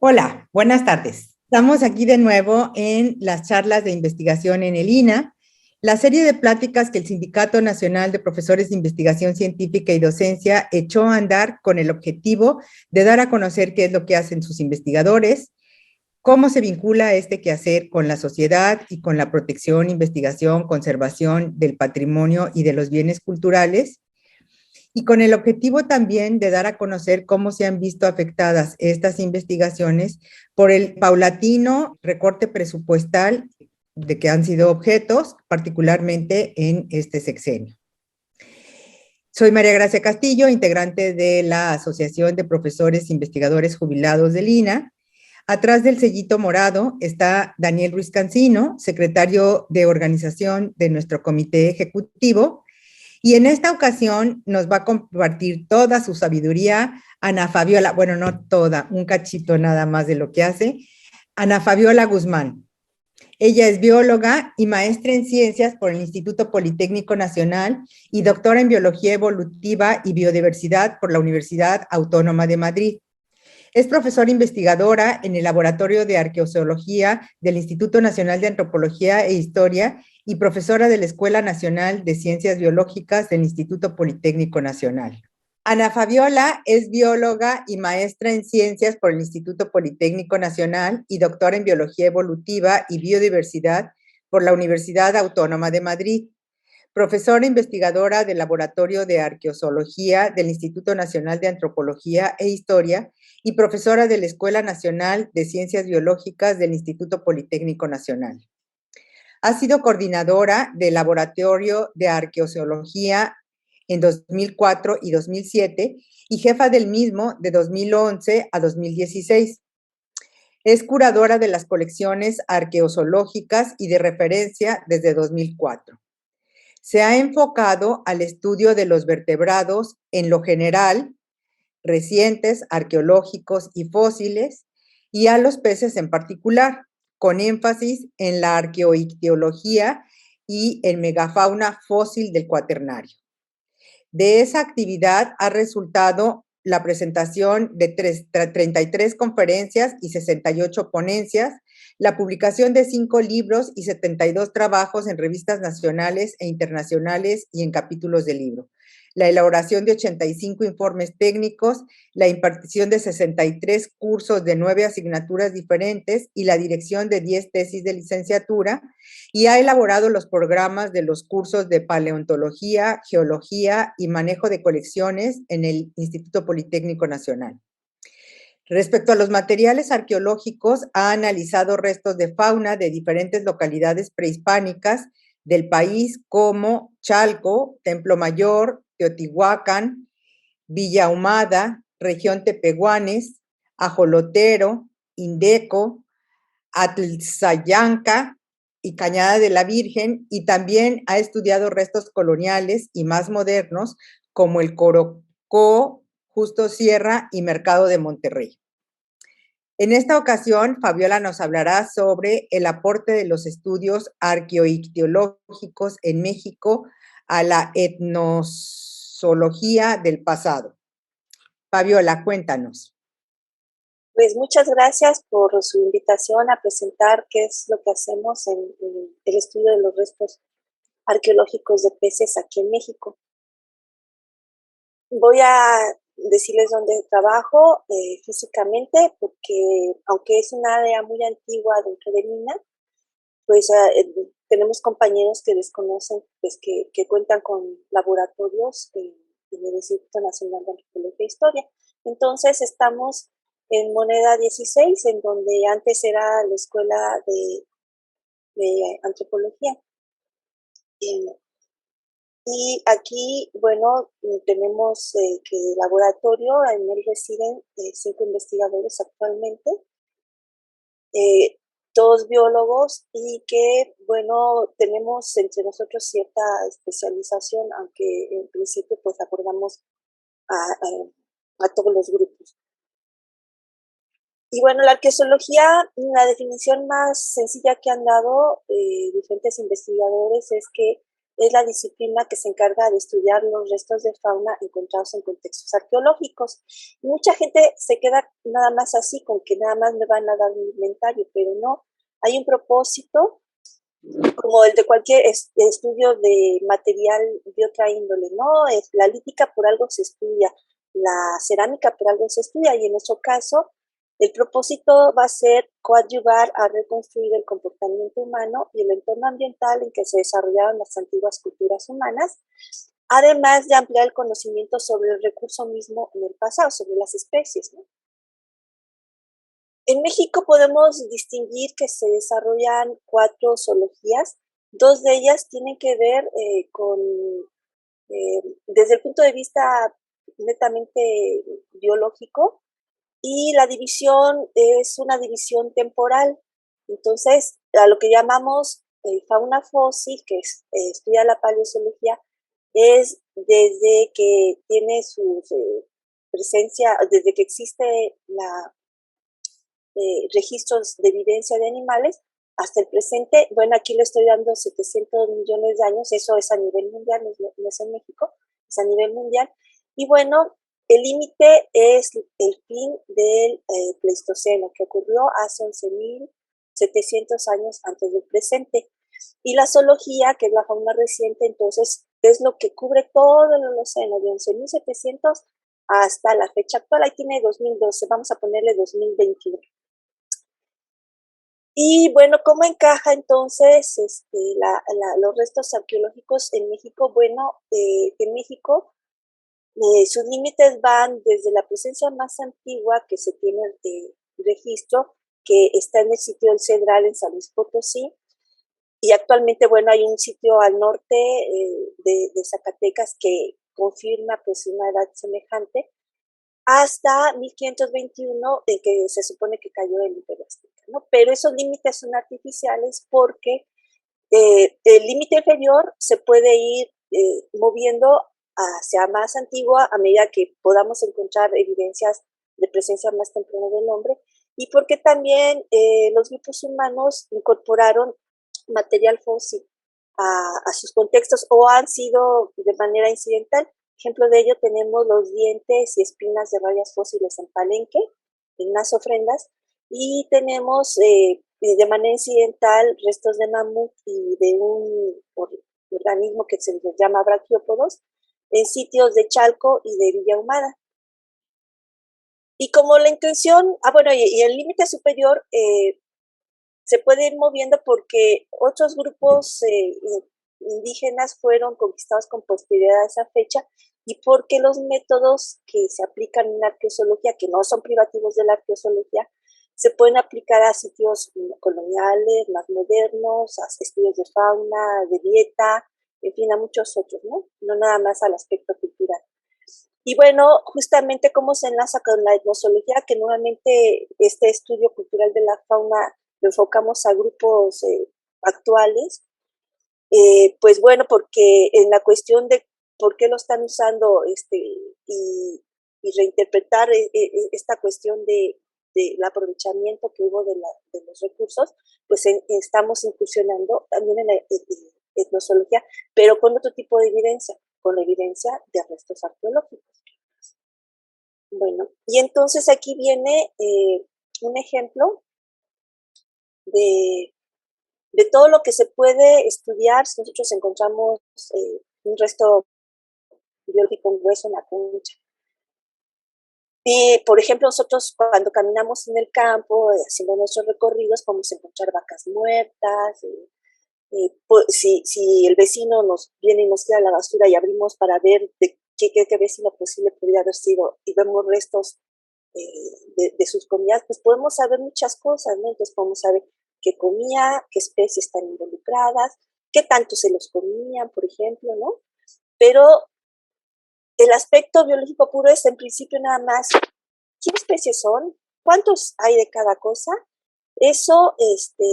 Hola, buenas tardes. Estamos aquí de nuevo en las charlas de investigación en el INA, la serie de pláticas que el Sindicato Nacional de Profesores de Investigación Científica y Docencia echó a andar con el objetivo de dar a conocer qué es lo que hacen sus investigadores, cómo se vincula este quehacer con la sociedad y con la protección, investigación, conservación del patrimonio y de los bienes culturales, y con el objetivo también de dar a conocer cómo se han visto afectadas estas investigaciones por el paulatino recorte presupuestal de que han sido objetos, particularmente en este sexenio. Soy María Gracia Castillo, integrante de la Asociación de Profesores e Investigadores Jubilados del INA. Atrás del sellito morado está Daniel Ruiz Cancino, secretario de organización de nuestro comité ejecutivo, y en esta ocasión nos va a compartir toda su sabiduría Ana Fabiola, bueno, no toda, un cachito nada más de lo que hace, Ana Fabiola Guzmán. Ella es bióloga y maestra en ciencias por el Instituto Politécnico Nacional y doctora en biología evolutiva y biodiversidad por la Universidad Autónoma de Madrid. Es profesora investigadora en el Laboratorio de Arqueozoología del Instituto Nacional de Antropología e Historia y profesora de la Escuela Nacional de Ciencias Biológicas del Instituto Politécnico Nacional. Ana Fabiola es bióloga y maestra en ciencias por el Instituto Politécnico Nacional y doctora en biología evolutiva y biodiversidad por la Universidad Autónoma de Madrid. Profesora investigadora del Laboratorio de Arqueozoología del Instituto Nacional de Antropología e Historia y profesora de la Escuela Nacional de Ciencias Biológicas del Instituto Politécnico Nacional. Ha sido coordinadora del Laboratorio de Arqueozoología en 2004 y 2007 y jefa del mismo de 2011 a 2016. Es curadora de las colecciones arqueozoológicas y de referencia desde 2004. Se ha enfocado al estudio de los vertebrados en lo general, recientes, arqueológicos y fósiles, y a los peces en particular, con énfasis en la arqueoictiología y en megafauna fósil del Cuaternario. De esa actividad ha resultado la presentación de 33 conferencias y 68 ponencias, la publicación de 5 libros y 72 trabajos en revistas nacionales e internacionales y en capítulos de libro, la elaboración de 85 informes técnicos, la impartición de 63 cursos de 9 asignaturas diferentes y la dirección de 10 tesis de licenciatura, y ha elaborado los programas de los cursos de paleontología, geología y manejo de colecciones en el Instituto Politécnico Nacional. Respecto a los materiales arqueológicos, ha analizado restos de fauna de diferentes localidades prehispánicas del país como Chalco, Templo Mayor, Teotihuacán, Villa Ahumada, región Tepehuanes, Ajolotero, Indeco, Atlzayanca y Cañada de la Virgen, y también ha estudiado restos coloniales y más modernos como el Corocó, Justo Sierra y Mercado de Monterrey. En esta ocasión, Fabiola nos hablará sobre el aporte de los estudios arqueoictiológicos en México a la etnozoología del pasado. Fabiola, cuéntanos. Pues muchas gracias por su invitación a presentar qué es lo que hacemos en el estudio de los restos arqueológicos de peces aquí en México. Voy a decirles dónde trabajo físicamente, porque aunque es un área muy antigua dentro de Mina, pues tenemos compañeros que desconocen, pues que cuentan con laboratorios en el Instituto Nacional de Antropología e Historia. Entonces estamos en Moneda 16, en donde antes era la escuela de antropología. Y aquí, bueno, tenemos que el laboratorio, en él residen 5 investigadores actualmente, todos biólogos, y que, bueno, tenemos entre nosotros cierta especialización, aunque en principio pues abordamos a todos los grupos. Y bueno, la arqueozoología, la definición más sencilla que han dado diferentes investigadores es que es la disciplina que se encarga de estudiar los restos de fauna encontrados en contextos arqueológicos. Mucha gente se queda nada más así, con que nada más me van a dar un inventario, pero no, hay un propósito, como el de cualquier estudio de material de otra índole, ¿no? La lítica por algo se estudia, la cerámica por algo se estudia, y en nuestro caso, el propósito va a ser coadyuvar a reconstruir el comportamiento humano y el entorno ambiental en que se desarrollaron las antiguas culturas humanas, además de ampliar el conocimiento sobre el recurso mismo en el pasado, sobre las especies, ¿no? En México podemos distinguir que se desarrollan 4 zoologías. 2 de ellas tienen que ver desde el punto de vista netamente biológico, y la división es una división temporal. Entonces, a lo que llamamos fauna fósil, que estudia la paleozoología, es desde que tiene su presencia, desde que existe registros de evidencia de animales hasta el presente. Bueno, aquí le estoy dando 700 millones de años, eso es a nivel mundial, no es en México, es a nivel mundial. Y bueno, el límite es el fin del Pleistoceno, que ocurrió hace 11.700 años antes del presente. Y la zoología, que es la fauna reciente, entonces es lo que cubre todo el Holoceno, de 11.700 hasta la fecha actual. Ahí tiene 2012, vamos a ponerle 2021. Y bueno, ¿cómo encaja entonces los restos arqueológicos en México? Bueno, en México sus límites van desde la presencia más antigua que se tiene de registro, que está en el sitio del Cedral en San Luis Potosí, y actualmente, bueno, hay un sitio al norte de Zacatecas que confirma pues una edad semejante, hasta 1521, en que se supone que cayó el Imperio Azteca, ¿no? Pero esos límites son artificiales porque el límite inferior se puede ir moviendo hacia más antigua a medida que podamos encontrar evidencias de presencia más temprana del hombre, y porque también los grupos humanos incorporaron material fósil a sus contextos, o han sido de manera incidental. Ejemplo de ello tenemos los dientes y espinas de rayas fósiles en Palenque, en unas ofrendas, y tenemos de manera incidental restos de mamut y de un organismo que se les llama brachiópodos en sitios de Chalco y de Villa Ahumada. Y como la intención, bueno, y el límite superior se puede ir moviendo porque otros grupos indígenas fueron conquistados con posterioridad a esa fecha, y porque los métodos que se aplican en la arqueozoología, que no son privativos de la arqueozoología, se pueden aplicar a sitios coloniales, más modernos, a estudios de fauna, de dieta, en fin, a muchos otros, ¿no? No nada más al aspecto cultural. Y bueno, justamente cómo se enlaza con la etnozoología, que nuevamente este estudio cultural de la fauna lo enfocamos a grupos actuales, pues bueno, porque en la cuestión de por qué lo están usando y reinterpretar esta cuestión del aprovechamiento que hubo de los recursos, pues estamos incursionando también en la etnozoología, pero con otro tipo de evidencia, con la evidencia de restos arqueológicos. Bueno, y entonces aquí viene un ejemplo de todo lo que se puede estudiar. Si nosotros encontramos un resto biológico, un hueso, una concha. Y, por ejemplo, nosotros cuando caminamos en el campo, haciendo nuestros recorridos, podemos encontrar vacas muertas. Pues, si el vecino nos viene y nos tira la basura y abrimos para ver de qué vecino posible podría haber sido, y vemos restos de sus comidas, pues podemos saber muchas cosas, ¿no? Entonces podemos saber qué comía, qué especies están involucradas, qué tanto se los comían, por ejemplo, ¿no? Pero el aspecto biológico puro es en principio nada más qué especies son, cuántos hay de cada cosa, eso,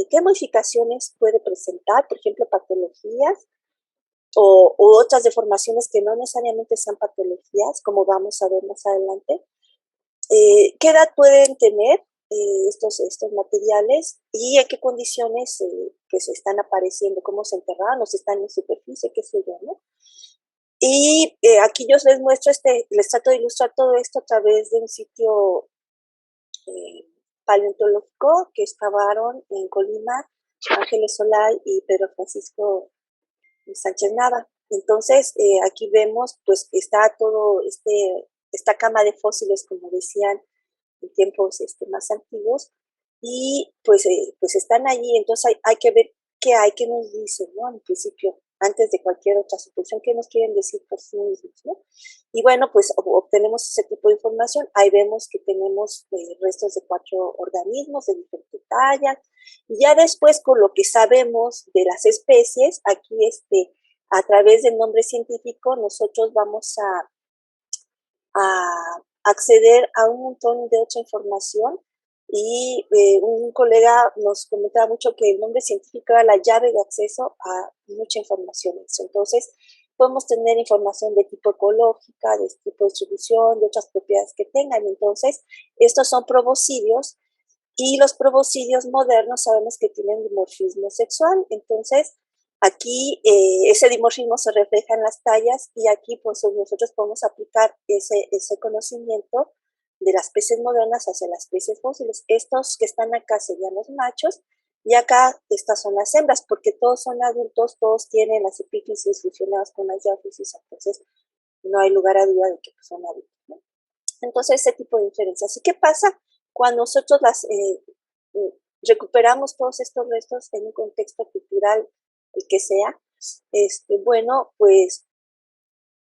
qué modificaciones puede presentar, por ejemplo, patologías o otras deformaciones que no necesariamente sean patologías, como vamos a ver más adelante. ¿Qué edad pueden tener? estos materiales y en qué condiciones pues están apareciendo, cómo se enterraron o si están en superficie, qué sé yo, ¿no? Y aquí yo les muestro, les trato de ilustrar todo esto a través de un sitio paleontológico que excavaron en Colima, Ángeles Solay y Pedro Francisco Sánchez Nava. Entonces, aquí vemos, pues, está todo esta cama de fósiles, como decían, en tiempos más antiguos, y pues están allí, entonces hay que ver qué hay, qué nos dicen, ¿no? En principio, antes de cualquier otra suposición, qué nos quieren decir por sí mismos, ¿no? Y bueno, pues obtenemos ese tipo de información, ahí vemos que tenemos restos de 4 organismos de diferente talla, y ya después con lo que sabemos de las especies, aquí a través del nombre científico, nosotros vamos a acceder a un montón de otra información y un colega nos comentaba mucho que el nombre científico era la llave de acceso a mucha información. Entonces, podemos tener información de tipo ecológica, de tipo de distribución, de otras propiedades que tengan. Entonces, estos son proboscidios y los proboscidios modernos sabemos que tienen dimorfismo sexual. Entonces, aquí ese dimorfismo se refleja en las tallas y aquí pues nosotros podemos aplicar ese conocimiento de las especies modernas hacia las especies fósiles. Estos que están acá serían los machos y acá estas son las hembras, porque todos son adultos, todos tienen las epífisis fusionadas con las diáfisis, entonces no hay lugar a duda de que pues, son adultos, ¿no? Entonces, ese tipo de diferencias. ¿Y qué pasa cuando nosotros recuperamos todos estos restos en un contexto cultural, el que sea? Bueno, pues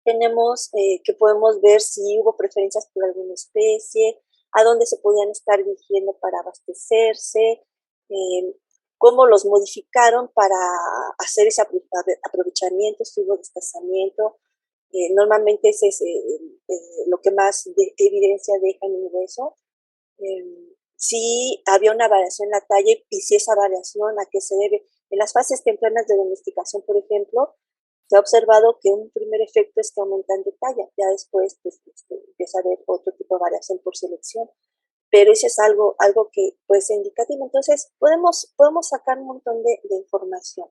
tenemos que podemos ver si hubo preferencias por alguna especie, a dónde se podían estar dirigiendo para abastecerse, cómo los modificaron para hacer ese aprovechamiento, si hubo desplazamiento. Normalmente ese es lo que más evidencia deja en un hueso. Si había una variación en la talla y si esa variación a qué se debe. En las fases tempranas de domesticación, por ejemplo, se ha observado que un primer efecto es que aumentan de talla, ya después pues, empieza a haber otro tipo de variación por selección, pero eso es algo que puede ser indicativo. Entonces, podemos sacar un montón de información.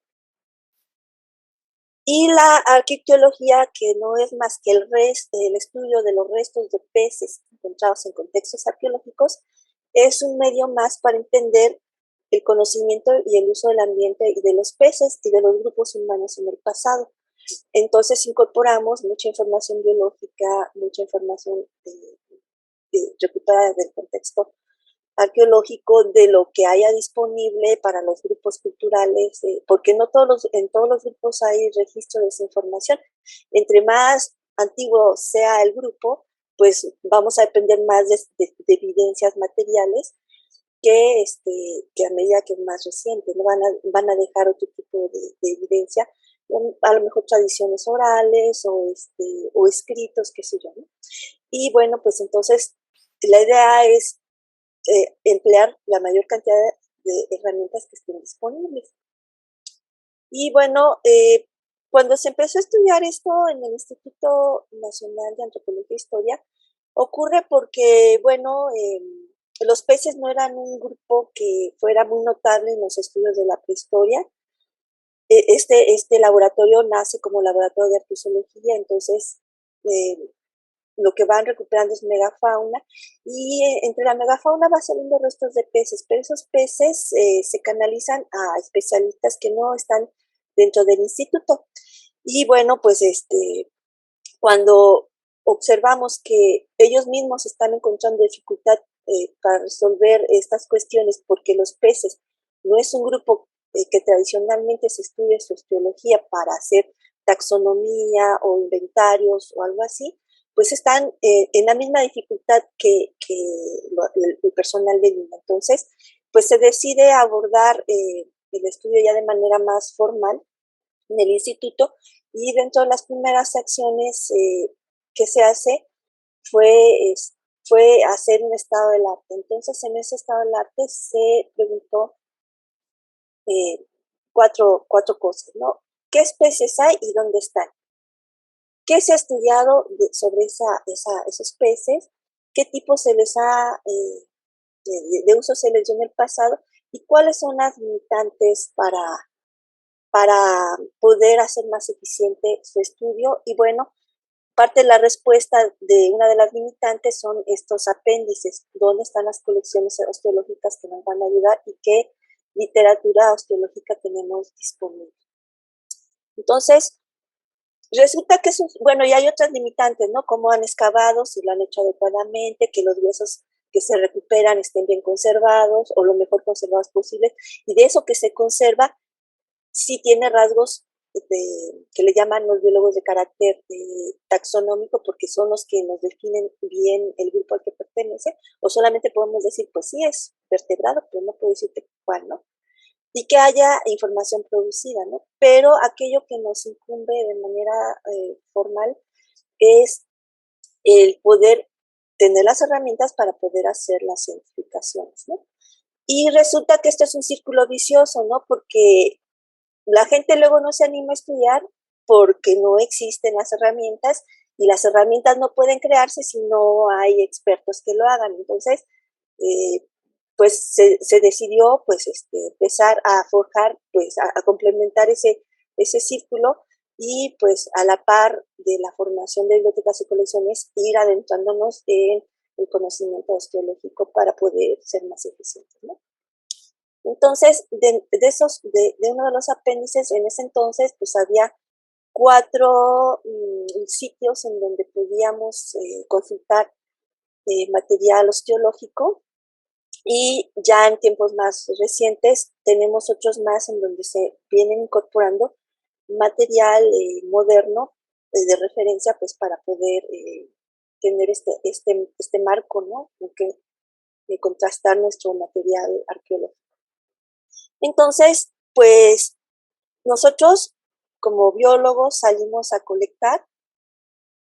Y la arqueología, que no es más que el estudio de los restos de peces encontrados en contextos arqueológicos, es un medio más para entender el conocimiento y el uso del ambiente y de los peces y de los grupos humanos en el pasado. Entonces incorporamos mucha información biológica, mucha información recuperada del contexto arqueológico, de lo que haya disponible para los grupos culturales, porque no en todos los grupos hay registro de esa información. Entre más antiguo sea el grupo, pues vamos a depender más de evidencias materiales que a medida que es más reciente, ¿no? Van a dejar otro tipo de evidencia, a lo mejor tradiciones orales o escritos, qué sé yo, ¿no? Y bueno, pues entonces la idea es emplear la mayor cantidad de herramientas que estén disponibles. Y bueno, cuando se empezó a estudiar esto en el Instituto Nacional de Antropología e Historia, ocurre porque, bueno, los peces no eran un grupo que fuera muy notable en los estudios de la prehistoria. Este laboratorio nace como laboratorio de arqueología, entonces lo que van recuperando es megafauna y entre la megafauna va saliendo restos de peces, pero esos peces se canalizan a especialistas que no están dentro del instituto. Y bueno, pues cuando observamos que ellos mismos están encontrando dificultad para resolver estas cuestiones porque los peces no es un grupo que tradicionalmente se estudia su osteología para hacer taxonomía o inventarios o algo así, pues están en la misma dificultad que el personal de Lima. Entonces, pues se decide abordar el estudio ya de manera más formal en el instituto y dentro de las primeras acciones que se hace fue hacer un estado del arte. Entonces, en ese estado del arte se preguntó cuatro cosas, ¿no? ¿Qué especies hay y dónde están? ¿Qué se ha estudiado sobre esos peces? ¿Qué tipo se les ha de uso se les dio en el pasado y cuáles son las limitantes para poder hacer más eficiente su estudio. Y bueno, parte de la respuesta de una de las limitantes son estos apéndices, dónde están las colecciones osteológicas que nos van a ayudar y qué literatura osteológica tenemos disponible. Entonces, resulta que bueno, y hay otras limitantes, ¿no? Cómo han excavado, si lo han hecho adecuadamente, que los huesos que se recuperan estén bien conservados o lo mejor conservados posible, y de eso que se conserva, sí tiene rasgos que le llaman los biólogos de carácter taxonómico, porque son los que nos definen bien el grupo al que pertenece, o solamente podemos decir, pues sí, es vertebrado, pero no puedo decirte cuál, ¿no? Y que haya información producida, ¿no? Pero aquello que nos incumbe de manera formal es el poder tener las herramientas para poder hacer las identificaciones, ¿no? Y resulta que esto es un círculo vicioso, ¿no? Porque la gente luego no se anima a estudiar porque no existen las herramientas y las herramientas no pueden crearse si no hay expertos que lo hagan. Entonces, pues se decidió pues empezar a forjar, pues a complementar ese círculo y pues a la par de la formación de bibliotecas y colecciones ir adentrándonos en el conocimiento osteológico para poder ser más eficientes, ¿no? Entonces, de uno de los apéndices, en ese entonces, pues había 4 sitios en donde podíamos consultar material osteológico, y ya en tiempos más recientes tenemos otros más en donde se vienen incorporando material moderno de referencia, pues para poder tener este marco, ¿no? Que contrastar nuestro material arqueológico. Entonces, pues nosotros como biólogos salimos a colectar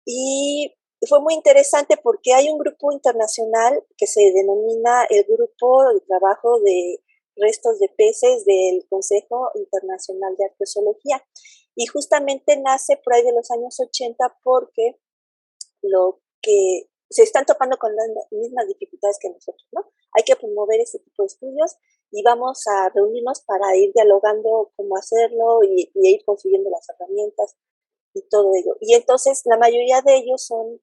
y fue muy interesante porque hay un grupo internacional que se denomina el Grupo de Trabajo de Restos de Peces del Consejo Internacional de Arqueología. Y justamente nace por ahí de los años 80 porque lo que se están topando con las mismas dificultades que nosotros, ¿no? Hay que promover este tipo de estudios y vamos a reunirnos para ir dialogando cómo hacerlo y ir consiguiendo las herramientas y todo ello. Y entonces la mayoría de ellos son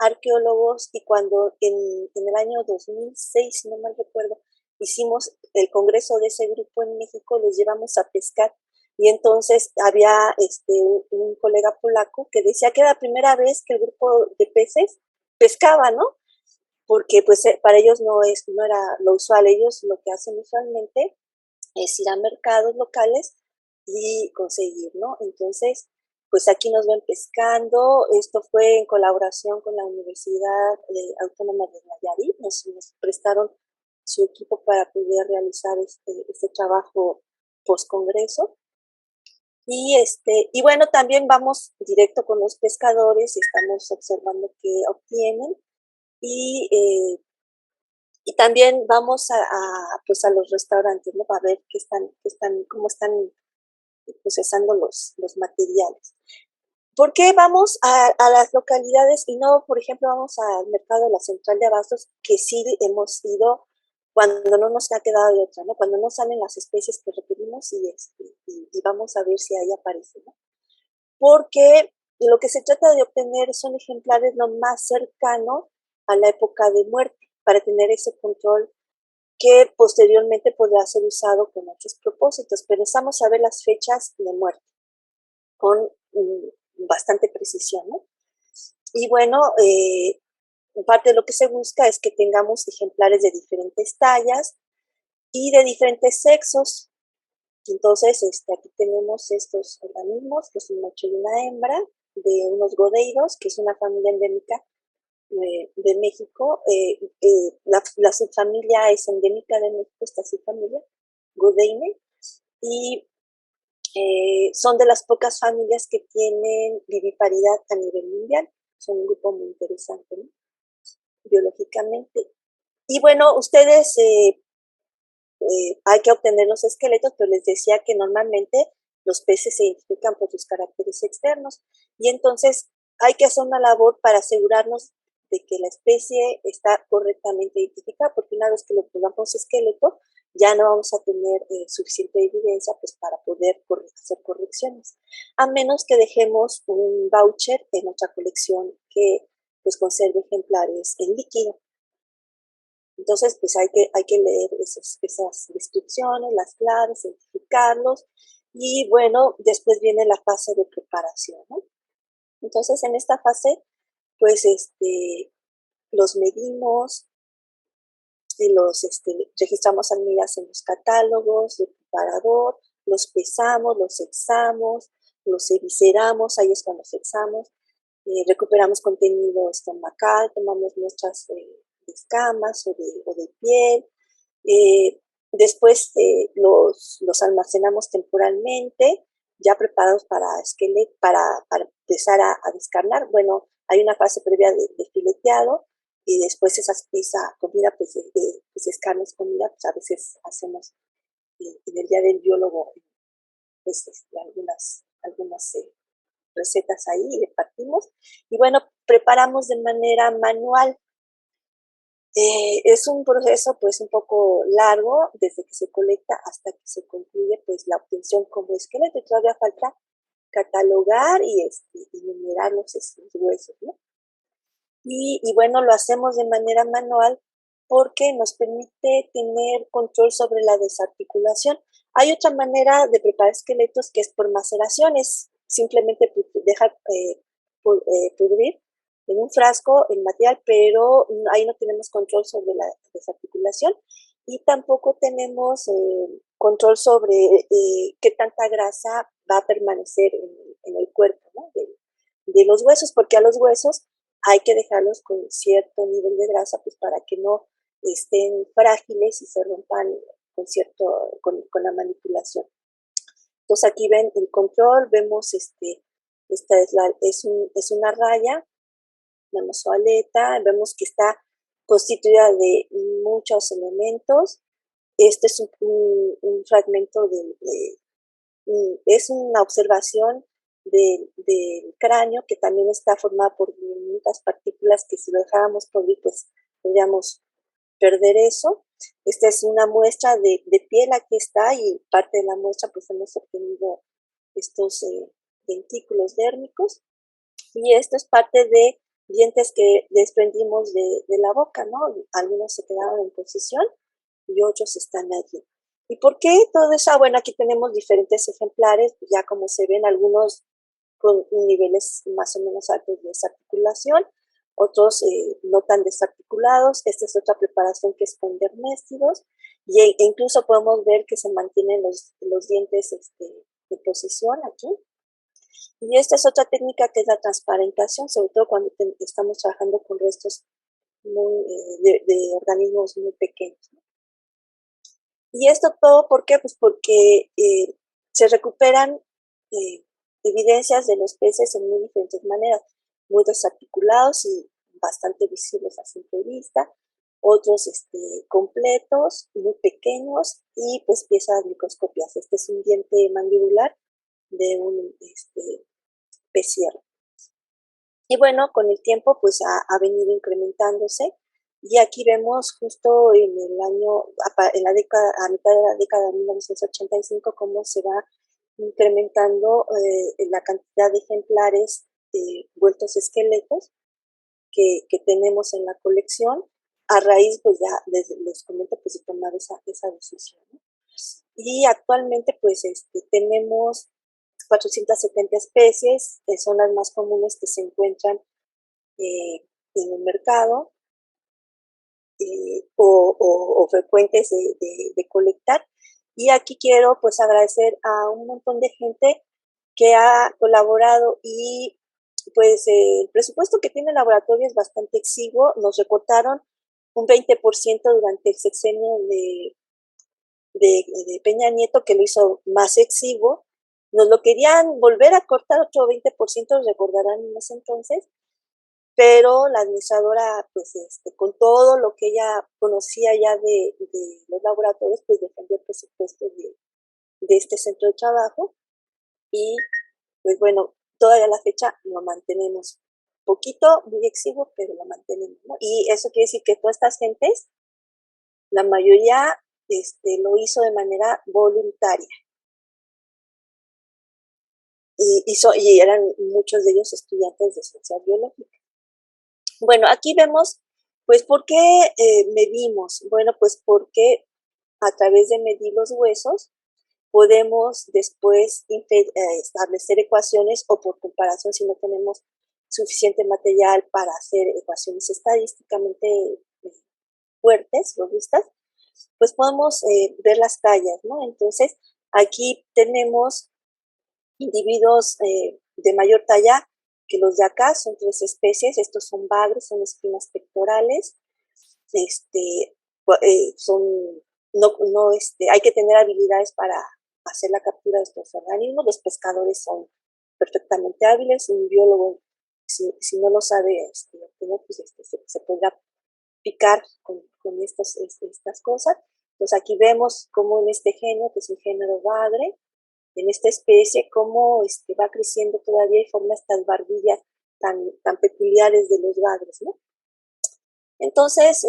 arqueólogos y cuando en el año 2006, si no mal recuerdo, hicimos el congreso de ese grupo en México, los llevamos a pescar y entonces había un colega polaco que decía que era la primera vez que el grupo de peces pescaba, ¿no? Porque pues para ellos no era lo usual, ellos lo que hacen usualmente es ir a mercados locales y conseguir, ¿no? Entonces, pues aquí nos ven pescando, esto fue en colaboración con la Universidad Autónoma de Nayarit, nos prestaron su equipo para poder realizar este trabajo post-congreso. Y bueno, también vamos directo con los pescadores y estamos observando qué obtienen y también vamos pues a los restaurantes, ¿no? A ver cómo están procesando los materiales. ¿Por qué vamos a las localidades y no, por ejemplo, vamos al mercado de la Central de Abastos, que sí hemos ido cuando no nos ha quedado de otra, ¿no? Cuando no salen las especies que requerimos y vamos a ver si ahí aparece, ¿no? Porque lo que se trata de obtener son ejemplares lo más cercano a la época de muerte para tener ese control que posteriormente podrá ser usado con otros propósitos, pero empezamos a ver las fechas de muerte con bastante precisión, ¿no? Y bueno, parte de lo que se busca es que tengamos ejemplares de diferentes tallas y de diferentes sexos. Entonces, aquí tenemos estos organismos, que es un macho y una hembra, de unos godeiros, que es una familia endémica de México. La subfamilia es endémica de México, esta subfamilia, Godeine, y son de las pocas familias que tienen viviparidad a nivel mundial. Son un grupo muy interesante, ¿no? Biológicamente. Y bueno, ustedes hay que obtener los esqueletos, pero les decía que normalmente los peces se identifican por sus caracteres externos y entonces hay que hacer una labor para asegurarnos de que la especie está correctamente identificada, porque una vez que lo pongamos esqueleto, ya no vamos a tener suficiente evidencia pues, para poder hacer correcciones, a menos que dejemos un voucher en nuestra colección que pues, conserve ejemplares en líquido. Entonces, pues hay que leer esas descripciones, las claves, identificarlos, y bueno, después viene la fase de preparación, ¿no? Entonces, en esta fase, pues, los medimos, y registramos amigas en los catálogos de preparador, los pesamos, los examos, los evisceramos, ahí es cuando los examos, recuperamos contenido estomacal, tomamos muestras de escamas o de piel, después los almacenamos temporalmente, ya preparados para empezar a descarnar. Bueno, hay una fase previa de fileteado, y después esa comida, pues es comida, pues a veces hacemos en el día del biólogo, pues algunas recetas ahí y repartimos. Y bueno, preparamos de manera manual. Es un proceso pues un poco largo, desde que se colecta hasta que se concluye pues la obtención como esqueleto, y todavía falta catalogar y numerar los huesos, ¿no? Y bueno, lo hacemos de manera manual porque nos permite tener control sobre la desarticulación. Hay otra manera de preparar esqueletos que es por maceraciones, simplemente dejar pudrir en un frasco el material, pero ahí no tenemos control sobre la desarticulación, y tampoco tenemos control sobre qué tanta grasa va a permanecer en el cuerpo, ¿no? de los huesos, porque a los huesos hay que dejarlos con cierto nivel de grasa, pues para que no estén frágiles y se rompan con la manipulación. Entonces aquí ven el control, vemos esta es una raya, vemos su aleta, vemos que está constituida de muchos elementos. Este es un fragmento es una observación del cráneo, que también está formada por muchas partículas que si lo dejáramos podrir, pues podríamos perder eso. Esta es una muestra de piel, aquí está, y parte de la muestra pues hemos obtenido estos dentículos dérmicos, y esto es parte de dientes que desprendimos de la boca, ¿no? Algunos se quedaron en posición y otros están allí. ¿Y por qué todo eso? Bueno, aquí tenemos diferentes ejemplares, ya como se ven, algunos con niveles más o menos altos de desarticulación, otros no tan desarticulados. Esta es otra preparación que es con derméstidos, e incluso podemos ver que se mantienen los dientes de posición aquí. Y esta es otra técnica que es la transparentación, sobre todo cuando estamos trabajando con restos de organismos muy pequeños. Y esto todo, ¿por qué? Pues porque se recuperan evidencias de los peces en muy diferentes maneras, muy desarticulados y bastante visibles a simple vista, otros completos, muy pequeños, y pues piezas microscópicas. Este es un diente mandibular de un pez sierra. Y bueno, con el tiempo pues ha venido incrementándose, y aquí vemos justo en la década, a mitad de la década de 1985, cómo se va incrementando la cantidad de ejemplares vueltos esqueletos que tenemos en la colección, a raíz, pues ya les comento, pues de tomar esa decisión, ¿no? Y actualmente pues tenemos 470 especies, que son las más comunes que se encuentran en el mercado, o frecuentes de colectar. Y aquí quiero pues agradecer a un montón de gente que ha colaborado, y pues el presupuesto que tiene el laboratorio es bastante exiguo. Nos recortaron un 20% durante el sexenio de Peña Nieto, que lo hizo más exiguo. Nos lo querían volver a cortar otro 20%, recordarán en ese entonces, pero la administradora, pues con todo lo que ella conocía ya de los laboratorios, pues defendió el presupuesto de este centro de trabajo, y pues bueno, todavía a la fecha lo mantenemos. poquito, muy exiguo, pero lo mantenemos, ¿no? Y eso quiere decir que todas estas gentes, la mayoría lo hizo de manera voluntaria. Y eran muchos de ellos estudiantes de ciencias biológicas. Bueno, aquí vemos, pues, ¿por qué medimos? Bueno, pues porque a través de medir los huesos podemos después establecer ecuaciones, o por comparación, si no tenemos suficiente material para hacer ecuaciones estadísticamente fuertes, robustas, pues podemos ver las tallas, ¿no? Entonces, aquí tenemos individuos de mayor talla que los de acá, son 3 especies. Estos son bagres, son espinas pectorales, son, hay que tener habilidades para hacer la captura de estos organismos. Los pescadores son perfectamente hábiles. Un biólogo, si no lo sabe obtener, pues se podrá picar con estas cosas. Entonces aquí vemos cómo en este género, que es un género bagre, en esta especie, cómo va creciendo todavía y forma estas barbillas tan peculiares de los bagres, ¿no? Entonces,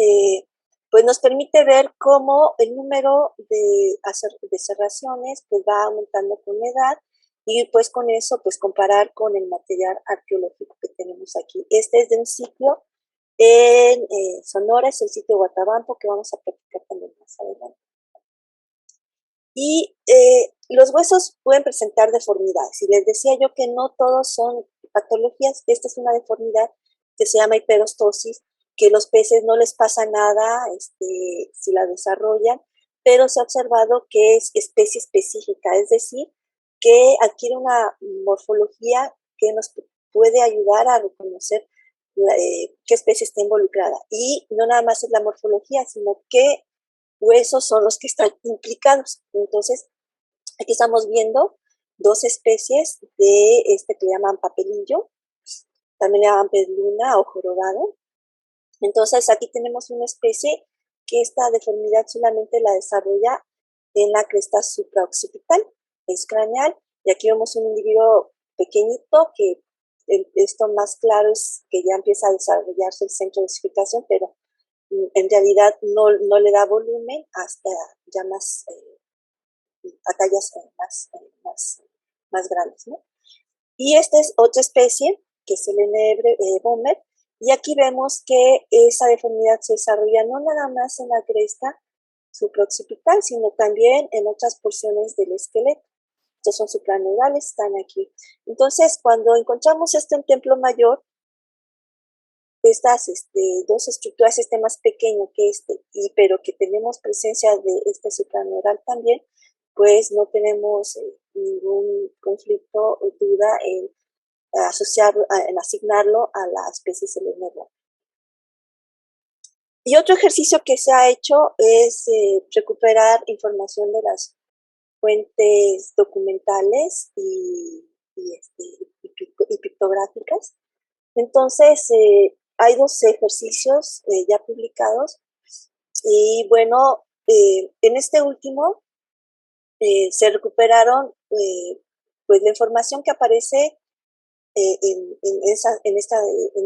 pues nos permite ver cómo el número de serraciones pues va aumentando con la edad, y pues con eso pues comparar con el material arqueológico que tenemos aquí. Este es de un sitio en Sonora, es el sitio Guatabampo, que vamos a platicar también más adelante. Y los huesos pueden presentar deformidades, y les decía yo que no todos son patologías. Esta es una deformidad que se llama hiperostosis, que los peces no les pasa nada si la desarrollan, pero se ha observado que es especie específica, es decir, que adquiere una morfología que nos puede ayudar a reconocer qué especie está involucrada. Y no nada más es la morfología, sino qué huesos son los que están implicados. Entonces, aquí estamos viendo 2 especies de que llaman papelillo, también le llaman pez luna o jorobado. Entonces, aquí tenemos una especie que esta deformidad solamente la desarrolla en la cresta supraoccipital, es craneal, y aquí vemos un individuo pequeñito que esto más claro es que ya empieza a desarrollarse el centro de osificación, pero en realidad no le da volumen hasta ya más a tallas más grandes, ¿no? Y esta es otra especie, que es el Enebre Bomer, y aquí vemos que esa deformidad se desarrolla no nada más en la cresta supraoccipital, sino también en otras porciones del esqueleto. Estos son supraneurales, están aquí. Entonces, cuando encontramos esto en Templo Mayor, estas 2 estructuras, más pequeño que pero que tenemos presencia de este supraneural también, pues no tenemos ningún conflicto o duda en asociarlo, en asignarlo a la especie Selenebra. Y otro ejercicio que se ha hecho es recuperar información de las fuentes documentales y pictográficas. Entonces, hay 2 ejercicios ya publicados, y bueno, en este último se recuperaron pues la información que aparece en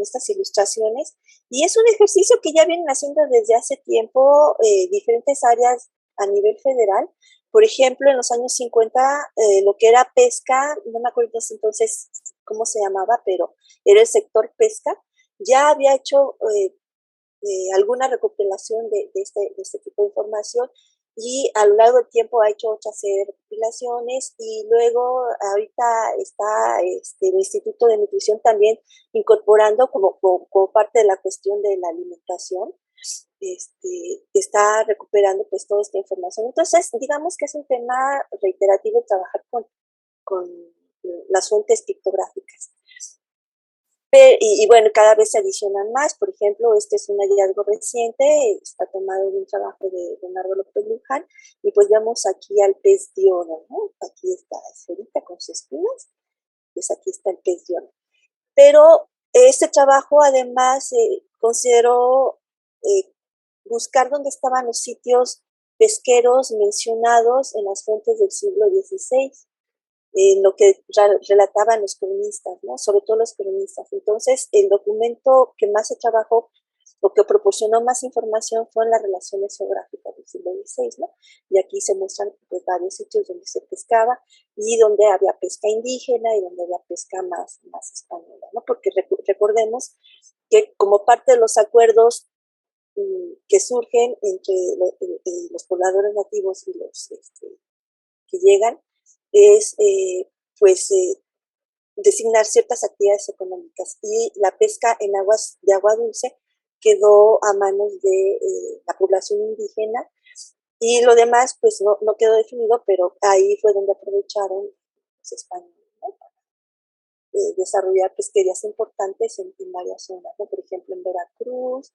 estas ilustraciones, y es un ejercicio que ya vienen haciendo desde hace tiempo diferentes áreas a nivel federal. Por ejemplo, en los años 50, lo que era pesca, no me acuerdo entonces cómo se llamaba, pero era el sector pesca, ya había hecho alguna recopilación de este tipo de información, y a lo largo del tiempo ha hecho otras recopilaciones, y luego ahorita está el Instituto de Nutrición también incorporando como parte de la cuestión de la alimentación, está recuperando pues toda esta información. Entonces, digamos que es un tema reiterativo trabajar con las fuentes pictográficas. Y bueno, cada vez se adicionan más. Por ejemplo, este es un hallazgo reciente, está tomado de un trabajo de Leonardo López Luján, y pues vemos aquí al pez diodo, ¿no? Aquí está esferita con sus espinas, pues aquí está el pez diodo. Pero este trabajo además consideró buscar dónde estaban los sitios pesqueros mencionados en las fuentes del siglo XVI. lo que relataban los cronistas, ¿no? Sobre todo los cronistas. Entonces, el documento que más se trabajó o que proporcionó más información fueron las relaciones geográficas del siglo XVI, ¿no? Y aquí se muestran pues, varios sitios donde se pescaba y donde había pesca indígena y donde había pesca más española, ¿no? Porque recordemos que como parte de los acuerdos que surgen entre los pobladores nativos y los que llegan, es pues designar ciertas actividades económicas y la pesca en aguas de agua dulce quedó a manos de la población indígena y lo demás pues no quedó definido, pero ahí fue donde aprovecharon los españoles, ¿no? Desarrollar pesquerías importantes en varias zonas, ¿no? Por ejemplo en Veracruz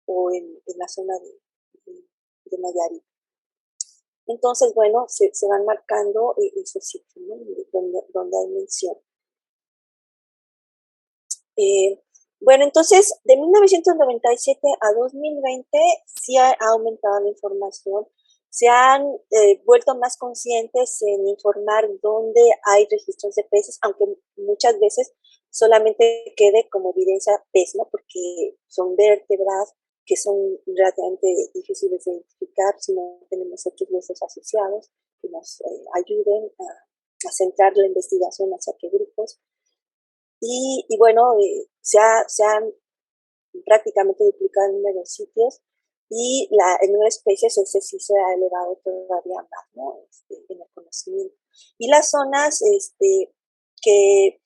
o en la zona de Nayarit. Entonces, bueno, se van marcando esos sitios, ¿no? donde hay mención. Bueno, entonces, de 1997 a 2020 sí ha aumentado la información, se han vuelto más conscientes en informar dónde hay registros de peces, aunque muchas veces solamente quede como evidencia pez, ¿no? Porque son vértebras que son relativamente difíciles de identificar si no tenemos otros huesos asociados que nos ayuden a centrar la investigación hacia qué grupos. Y bueno, se han prácticamente duplicado el número de sitios y el número de especies, ese sí se ha elevado todavía más, ¿no? En el conocimiento. Y las zonas que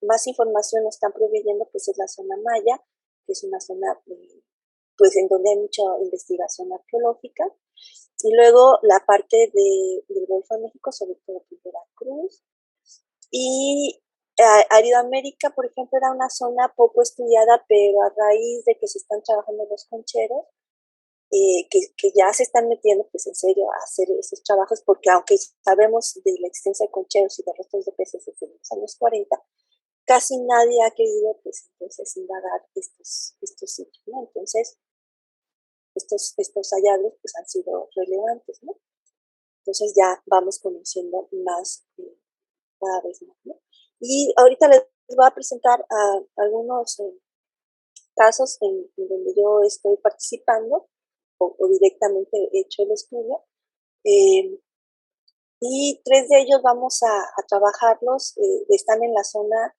más información nos están proveyendo, pues es la zona Maya, que es una zona pues en donde hay mucha investigación arqueológica. Y luego la parte del Golfo de México, sobre todo en Veracruz. Y Aridoamérica, por ejemplo, era una zona poco estudiada, pero a raíz de que se están trabajando los concheros, que ya se están metiendo pues en serio a hacer esos trabajos, porque aunque sabemos de la existencia de concheros y de restos de peces desde los años 40, casi nadie ha querido pues entonces indagar estos sitios, ¿no? Entonces, estos hallazgos pues han sido relevantes, ¿no? Entonces ya vamos conociendo más cada vez más, ¿no? Y ahorita les voy a presentar algunos casos en donde yo estoy participando o directamente he hecho el estudio. Y 3 de ellos vamos a trabajarlos, están en la zona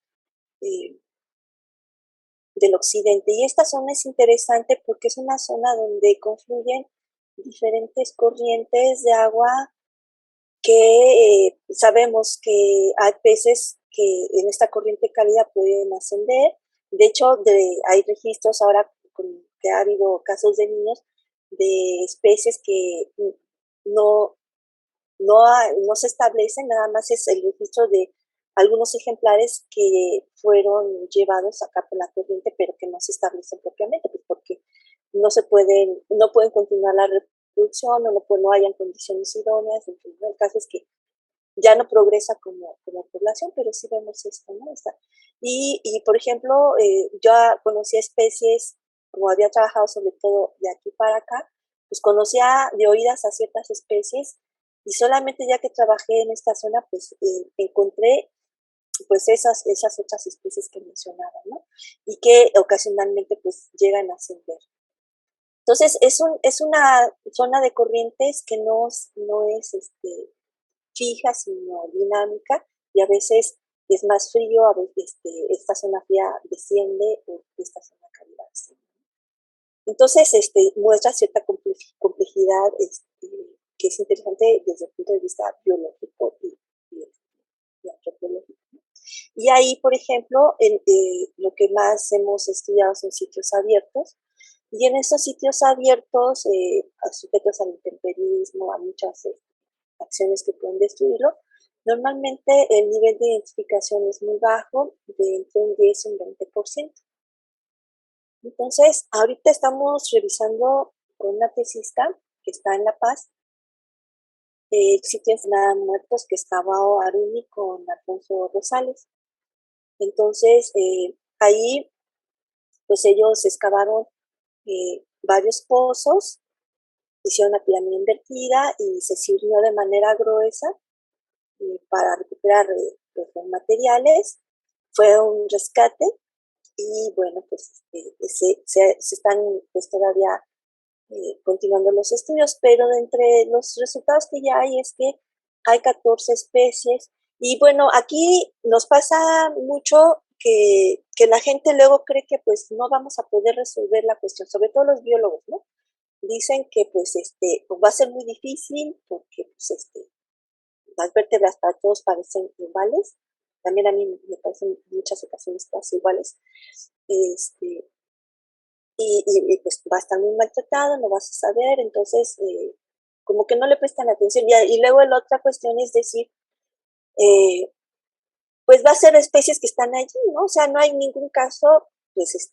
del occidente. Y esta zona es interesante porque es una zona donde confluyen diferentes corrientes de agua que sabemos que hay peces que en esta corriente cálida pueden ascender. De hecho, hay registros ahora que ha habido casos de niños de especies que no, no se establecen, nada más es el registro de algunos ejemplares que fueron llevados acá por la corriente, pero que no se establecen propiamente, pues porque no pueden continuar la reproducción o no hayan condiciones idóneas. En fin, el caso es que ya no progresa como población, pero sí vemos esto, ¿no? Y por ejemplo, yo conocía especies, como había trabajado sobre todo de aquí para acá, pues conocía de oídas a ciertas especies y solamente ya que trabajé en esta zona, pues encontré pues esas otras especies que mencionaba, ¿no? Y que ocasionalmente pues llegan a ascender. Entonces, es una zona de corrientes que no es fija, sino dinámica, y a veces es más frío, a veces esta zona fría desciende o esta zona cálida desciende. Entonces, muestra cierta complejidad que es interesante desde el punto de vista biológico y antropológico. Y ahí, por ejemplo, lo que más hemos estudiado son sitios abiertos, y en esos sitios abiertos, sujetos al intemperismo, a muchas acciones que pueden destruirlo, normalmente el nivel de identificación es muy bajo, de entre un 10 y un 20%. Entonces, ahorita estamos revisando con una tesista que está en La Paz, el sitio de Nada Muertos que excavó Aruni con Alfonso Rosales. Entonces, ahí, pues ellos excavaron varios pozos, hicieron una pirámide invertida y se sirvió de manera gruesa para recuperar los materiales. Fue un rescate y bueno, pues se están pues todavía continuando los estudios, pero de entre los resultados que ya hay es que hay 14 especies y bueno, aquí nos pasa mucho que la gente luego cree que pues no vamos a poder resolver la cuestión, sobre todo los biólogos, ¿no? Dicen que pues pues va a ser muy difícil porque pues las vértebras para todos parecen iguales. También a mí me parecen en muchas ocasiones todas iguales. Y pues va a estar muy maltratado, no vas a saber, entonces como que no le prestan atención. Y luego la otra cuestión es decir, pues va a ser especies que están allí, ¿no? O sea, no hay ningún caso, pues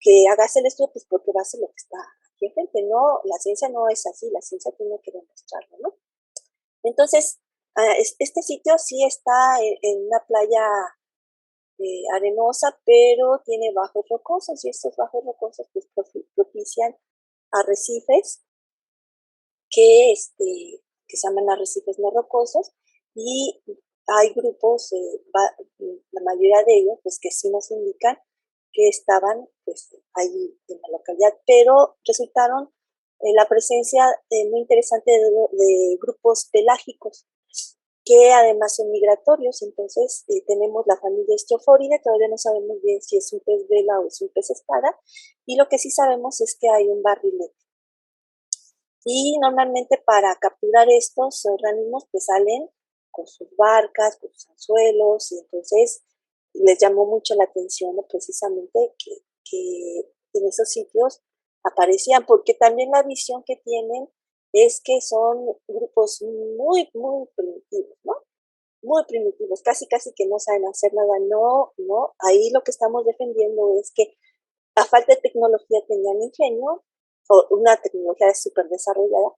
que hagas el estudio, pues porque va a ser lo que está aquí enfrente. No, la ciencia no es así, la ciencia tiene que demostrarlo, ¿no? Entonces, este sitio sí está en una playa arenosa, pero tiene bajos rocosos y estos bajos rocosos pues propician arrecifes que, que se llaman arrecifes no rocosos y hay grupos, la mayoría de ellos, pues que sí nos indican que estaban pues ahí en la localidad, pero resultaron la presencia muy interesante de grupos pelágicos que además son migratorios. Entonces tenemos la familia Steophoridea, todavía no sabemos bien si es un pez vela o es un pez espada, y lo que sí sabemos es que hay un barrilete. Y normalmente para capturar estos organismos pues salen con sus barcas, con sus anzuelos, y entonces les llamó mucho la atención, ¿no? Precisamente que en esos sitios aparecían, porque también la visión que tienen es que son grupos muy, muy primitivos, ¿no? Muy primitivos, casi, casi que no saben hacer nada. No, no, ahí lo que estamos defendiendo es que a falta de tecnología tenían ingenio, o una tecnología súper desarrollada.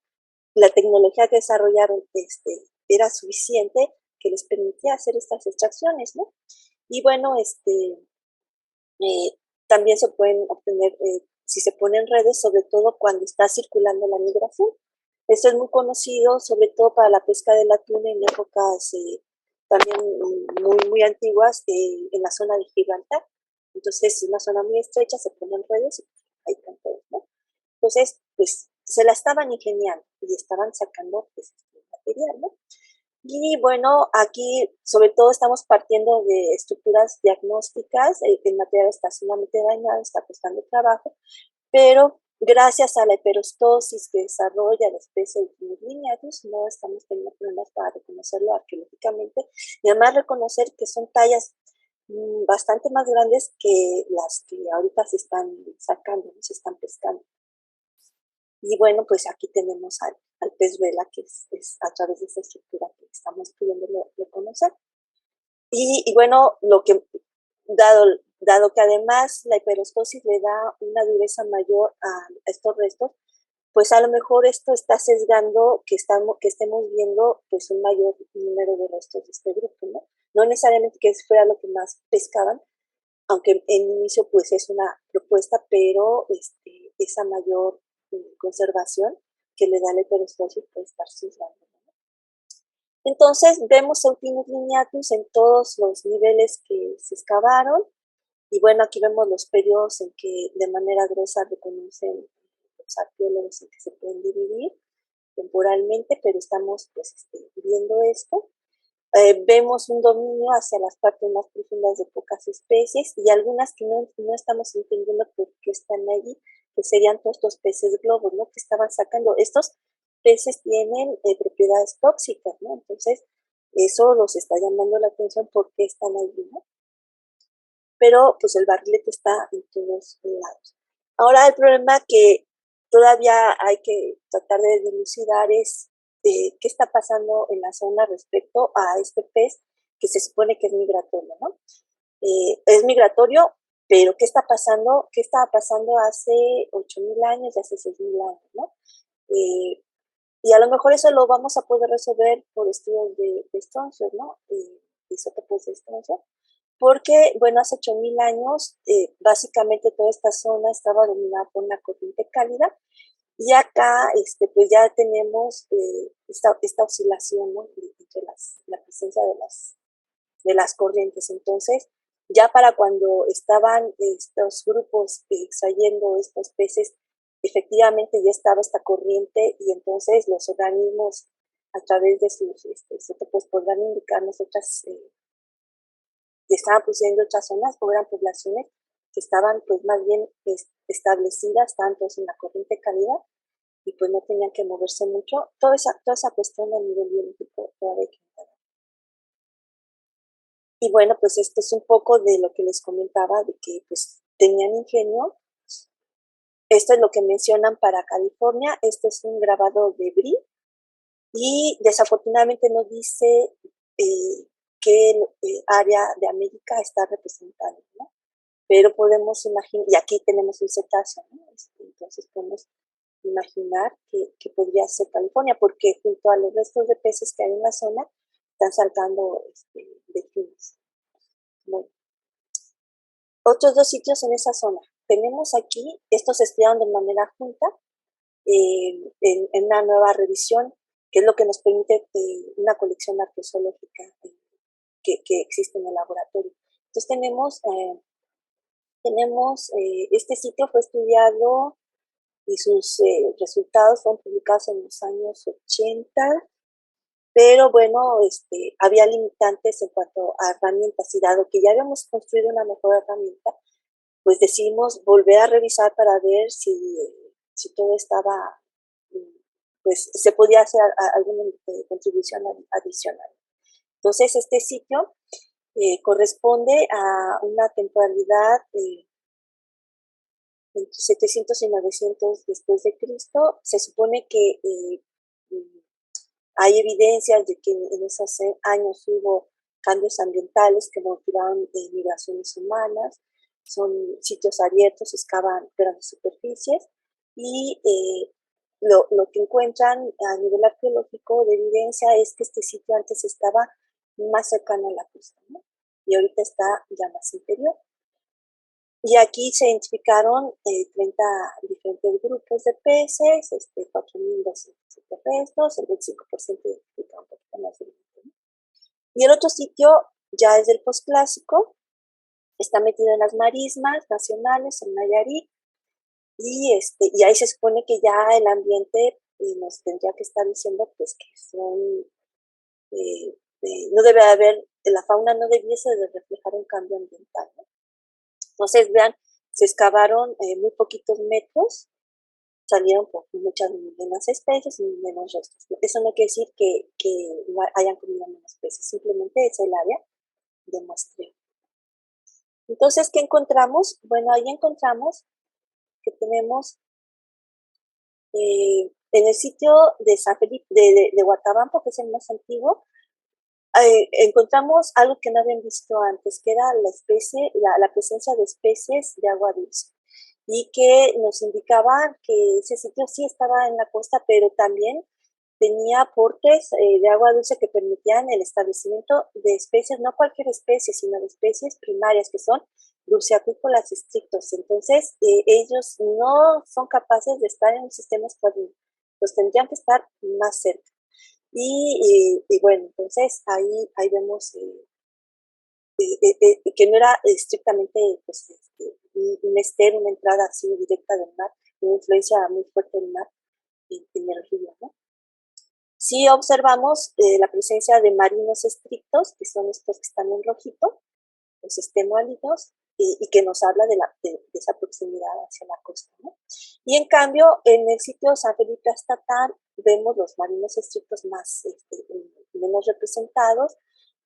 La tecnología que desarrollaron era suficiente que les permitía hacer estas extracciones, ¿no? Y bueno, también se pueden obtener, si se ponen redes, sobre todo cuando está circulando la migración. Esto es muy conocido, sobre todo para la pesca del atún en épocas también muy, muy antiguas, en la zona de Gibraltar. Entonces, es una zona muy estrecha, se ponen redes y ahí están todos, ¿no? Entonces, pues, se la estaban ingeniando y estaban sacando pues, material, ¿no? Y bueno, aquí sobre todo estamos partiendo de estructuras diagnósticas, el material está sumamente dañado, está costando trabajo, pero gracias a la hiperostosis que desarrolla la especie Ultimus lineatus, no estamos teniendo problemas para reconocerlo arqueológicamente y además reconocer que son tallas bastante más grandes que las que ahorita se están sacando, se están pescando. Y bueno, pues aquí tenemos al pez vela, que es a través de esa estructura que estamos pudiendo conocer. Y bueno, dado que además la hiperostosis le da una dureza mayor a estos restos, pues a lo mejor esto está sesgando que estemos viendo pues un mayor número de restos de este grupo, ¿no? No necesariamente que fuera lo que más pescaban, aunque en inicio pues es una propuesta, pero esa mayor conservación que le da la hiperostosis puede estar sesgando. Entonces vemos Ultimus lineatus en todos los niveles que se excavaron y bueno, aquí vemos los periodos en que de manera gruesa reconocen los arqueólogos en que se pueden dividir temporalmente, pero estamos pues viendo esto. Vemos un dominio hacia las partes más profundas de pocas especies y algunas que no estamos entendiendo por qué están allí, que serían todos estos peces globos, ¿no? Que estaban sacando. Estos peces tienen propiedades tóxicas, ¿no? Entonces, eso los está llamando la atención porque están allí, ¿no? Pero, pues, el barrilete está en todos lados. Ahora, el problema que todavía hay que tratar de dilucidar es qué está pasando en la zona respecto a este pez que se supone que es migratorio, ¿no? Es migratorio, pero ¿qué está pasando? ¿Qué estaba pasando hace 8.000 años, hace 6.000 años, ¿no? Y a lo mejor eso lo vamos a poder resolver por estudios de estroncios, ¿no? Isótopos de estroncio, porque, bueno, hace 8.000 años, básicamente toda esta zona estaba dominada por una corriente cálida Y acá, pues ya tenemos esta oscilación, ¿no? Entre la presencia de las corrientes. Entonces, ya para cuando estaban estos grupos extrayendo estos peces, efectivamente ya estaba esta corriente y entonces los organismos a través de sus isótopos podrán indicarnos otras, que estaban produciendo otras zonas o eran poblaciones que estaban pues más bien establecidas tanto en la corriente cálida y pues no tenían que moverse mucho. Toda esa cuestión a nivel biológico todavía hay que entender. Y bueno, pues esto es un poco de lo que les comentaba, de que pues tenían ingenio. Esto es lo que mencionan para California. Este es un grabado de Brie y desafortunadamente no dice qué área de América está representando, ¿no? Pero podemos imaginar, y aquí tenemos un cetáceo, ¿no? Entonces podemos imaginar que podría ser California, porque junto a los restos de peces que hay en la zona, están saltando delfines. Bueno, otros dos sitios en esa zona. Tenemos aquí, estos se estudiaron de manera junta, en una nueva revisión, que es lo que nos permite una colección arqueológica que existe en el laboratorio. Entonces tenemos este sitio fue estudiado y sus resultados fueron publicados en los años 80, pero bueno, había limitantes en cuanto a herramientas y dado que ya habíamos construido una mejor herramienta, pues decidimos volver a revisar para ver si todo estaba, pues se podía hacer alguna contribución adicional. Entonces, este sitio corresponde a una temporalidad entre 700 y 900 después de Cristo. Se supone que hay evidencias de que en esos años hubo cambios ambientales que motivaron migraciones humanas. Son sitios abiertos, excavan grandes superficies y lo que encuentran a nivel arqueológico de evidencia es que este sitio antes estaba más cercano a la costa, ¿no? Y ahorita está ya más interior. Y aquí se identificaron 30 diferentes grupos de peces, 4.200 restos, el 25% identifica un poquito más de grupo, ¿no? Y el otro sitio ya es del posclásico, está metido en las marismas nacionales, en Nayarit, y ahí se supone que ya el ambiente nos tendría que estar diciendo pues que son, no debe haber, la fauna no debiese de reflejar un cambio ambiental, ¿no? Entonces, vean, se excavaron muy poquitos metros, salieron por muchas menos especies y menos restos. Eso no quiere decir que hayan comido menos peces, simplemente es el área de muestreo. Entonces, ¿qué encontramos? Bueno, ahí encontramos que tenemos en el sitio de San Felipe, de Huatabampo, que es el más antiguo, encontramos algo que no habían visto antes, que era la presencia de especies de agua dulce y que nos indicaba que ese sitio sí estaba en la costa, pero también tenía aportes de agua dulce que permitían el establecimiento de especies, no cualquier especie, sino de especies primarias que son dulceacuícolas estrictos. Entonces, ellos no son capaces de estar en un sistema estable, pues tendrían que estar más cerca. Y bueno, entonces ahí vemos que no era estrictamente pues, un estero, una entrada así directa del mar, una influencia muy fuerte del mar en el río, ¿no? Sí observamos la presencia de marinos estrictos, que son estos que están en rojito, los estemoálidos, y que nos habla de esa proximidad hacia la costa, ¿no? Y en cambio, en el sitio San Felipe Astatán vemos los marinos estrictos menos representados,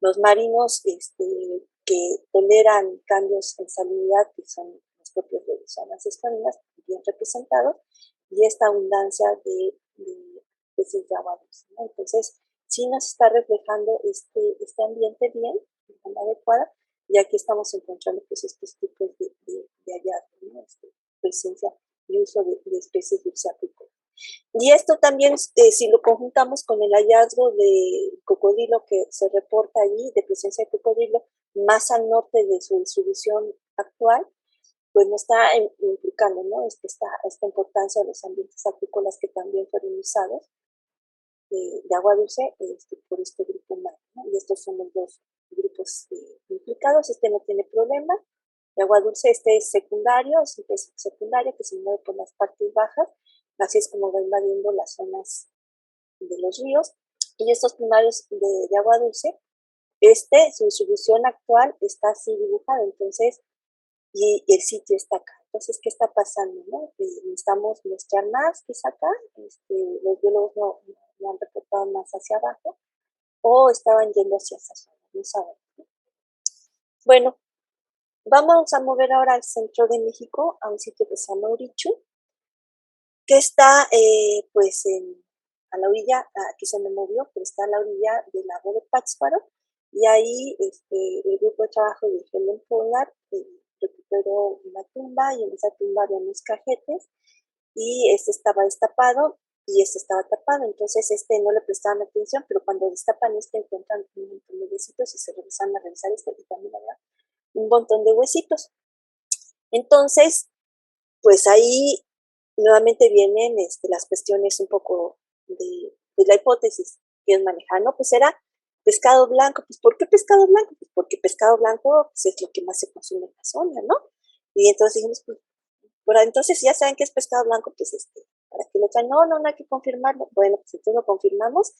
los marinos que toleran cambios en salinidad, que son los propios de zonas escorinas, bien representados, y esta abundancia de peces de agua dulce, ¿no? Entonces, sí nos está reflejando este ambiente bien, de forma adecuada, y aquí estamos encontrando pues estos tipos de hallazgos, ¿no? Presencia y uso de especies dulceacuícolas. Y esto también, si lo conjuntamos con el hallazgo de cocodrilo que se reporta allí, de presencia de cocodrilo, más al norte de su distribución actual, pues no está implicando, ¿no? Esta importancia de los ambientes acuícolas que también fueron usados de agua dulce por este grupo humano, ¿no? Y estos son los dos grupos implicados. Este no tiene problema. De agua dulce, este es secundario, es un pez secundario que se mueve por las partes bajas, así es como va invadiendo las zonas de los ríos. Y estos primarios de agua dulce, su distribución actual está así dibujada, entonces, y el sitio está acá. Entonces, ¿qué está pasando? ¿No? Necesitamos mezclar más quizá acá, los biólogos no han reportado más hacia abajo, o estaban yendo hacia esa zona, no sabemos. Bueno, vamos a mover ahora al centro de México, a un sitio que se llama Urichu, que está pues a la orilla, aquí se me movió, pero está a la orilla del lago de Pátzcuaro, y ahí el grupo de trabajo de Helen Pollard recuperó una tumba, y en esa tumba había unos cajetes, y este estaba destapado, y este estaba tapado, entonces no le prestaban atención, pero cuando destapan encuentran un montón de huesitos, y se regresan a revisar y también había un montón de huesitos. Entonces, pues ahí nuevamente vienen las cuestiones un poco de la hipótesis que ellos manejan, ¿no? Pues era pescado blanco. Pues ¿por qué pescado blanco? Pues porque pescado blanco pues, es lo que más se consume en la zona, ¿no? Y entonces dijimos, pues, bueno, entonces ya saben que es pescado blanco, pues para que lo traen, no hay que confirmarlo. Bueno, pues entonces lo confirmamos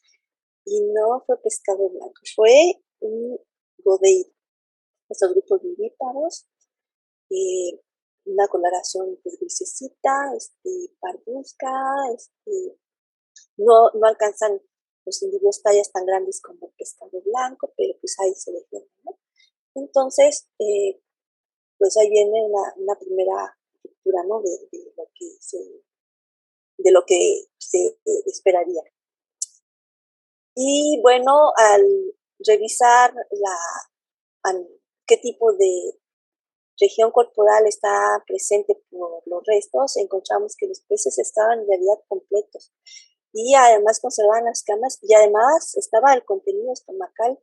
y no fue pescado blanco, fue un godeiro. Estos grupos vivíparos, una coloración pues grisecita, parduzca, no alcanzan los individuos tallas tan grandes como el pescado blanco, pero pues ahí se defienden, ¿no? Entonces, pues ahí viene una primera lectura, ¿no? De lo que se esperaría. Y bueno, al revisar qué tipo de región corporal está presente por los restos, encontramos que los peces estaban en realidad completos y además conservaban las camas y además estaba el contenido estomacal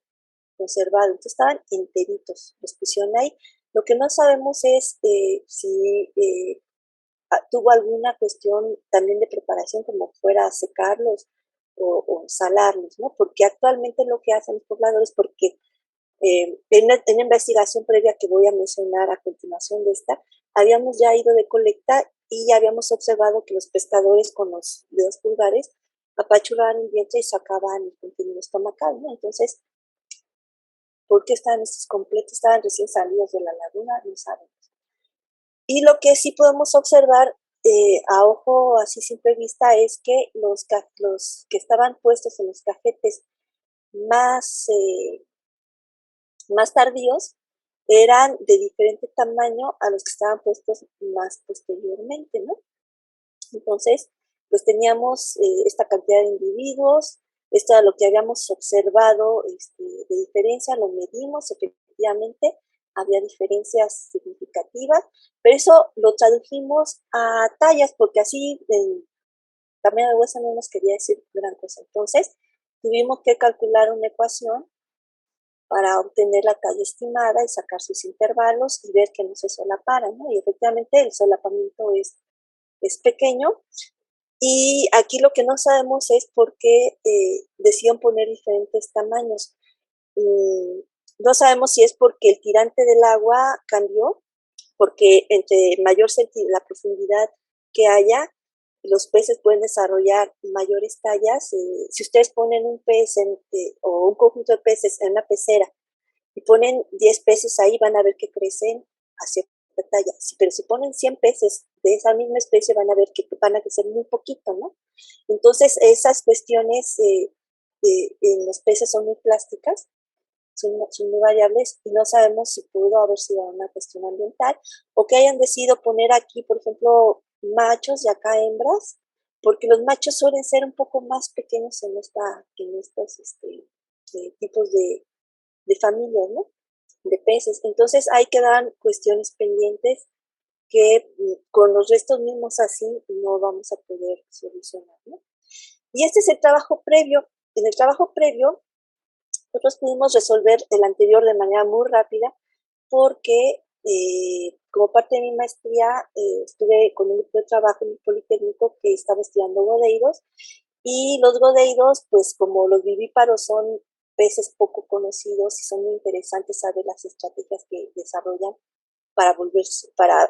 conservado, entonces estaban enteritos, los pusieron ahí. Lo que no sabemos es si tuvo alguna cuestión también de preparación, como fuera a secarlos o salarlos, ¿no? Porque actualmente lo que hacen los pobladores, porque en una investigación previa que voy a mencionar a continuación de esta, habíamos ya ido de colecta y ya habíamos observado que los pescadores con los dedos pulgares apachurraban el vientre y sacaban el contenido estomacal, ¿no? Entonces, ¿por qué estaban estos completos? Estaban recién salidos de la laguna, no sabemos. Y lo que sí podemos observar a ojo así simple vista es que los que estaban puestos en los cajetes más tardíos eran de diferente tamaño a los que estaban puestos más posteriormente, ¿no? Entonces, pues teníamos esta cantidad de individuos, esto era lo que habíamos observado de diferencia, lo medimos, efectivamente había diferencias significativas, pero eso lo tradujimos a tallas, porque así el tamaño de hueso no nos quería decir gran cosa. Entonces, tuvimos que calcular una ecuación para obtener la talla estimada y sacar sus intervalos y ver que no se solaparan, ¿no? Y efectivamente el solapamiento es pequeño. Y aquí lo que no sabemos es por qué decidieron poner diferentes tamaños. No sabemos si es porque el tirante del agua cambió, porque entre mayor la profundidad que haya, los peces pueden desarrollar mayores tallas. Si ustedes ponen un pez o un conjunto de peces en una pecera y ponen 10 peces ahí, van a ver que crecen a cierta talla. Pero si ponen 100 peces de esa misma especie, van a ver que van a crecer muy poquito, ¿no? Entonces, esas cuestiones en los peces son muy plásticas, son muy variables y no sabemos si pudo haber sido una cuestión ambiental o que hayan decidido poner aquí, por ejemplo, machos y acá hembras, porque los machos suelen ser un poco más pequeños en estos tipos de familias, ¿no? De peces. Entonces ahí quedan cuestiones pendientes que con los restos mismos así no vamos a poder solucionar, ¿no? Y este es el trabajo previo. En el trabajo previo nosotros pudimos resolver el anterior de manera muy rápida porque como parte de mi maestría, estuve con un grupo de trabajo en el Politécnico que estaba estudiando godeiros, y los godeiros, pues como los vivíparos son peces poco conocidos y son muy interesantes saber las estrategias que desarrollan para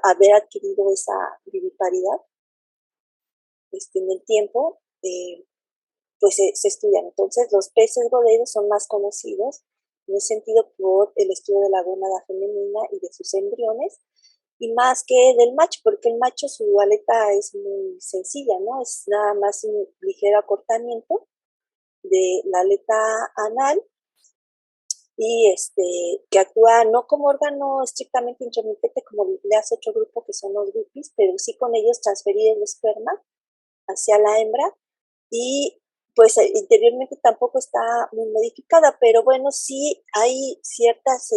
haber adquirido esa viviparidad en el tiempo, pues se estudian. Entonces, los peces godeiros son más conocidos en ese sentido por el estudio de la gónada femenina y de sus embriones, y más que del macho, porque el macho su aleta es muy sencilla, ¿no? Es nada más un ligero acortamiento de la aleta anal y que actúa no como órgano estrictamente intermitente como le hace otro grupo que son los guppies, pero sí con ellos transferir el esperma hacia la hembra y pues interiormente tampoco está muy modificada, pero bueno, sí hay ciertas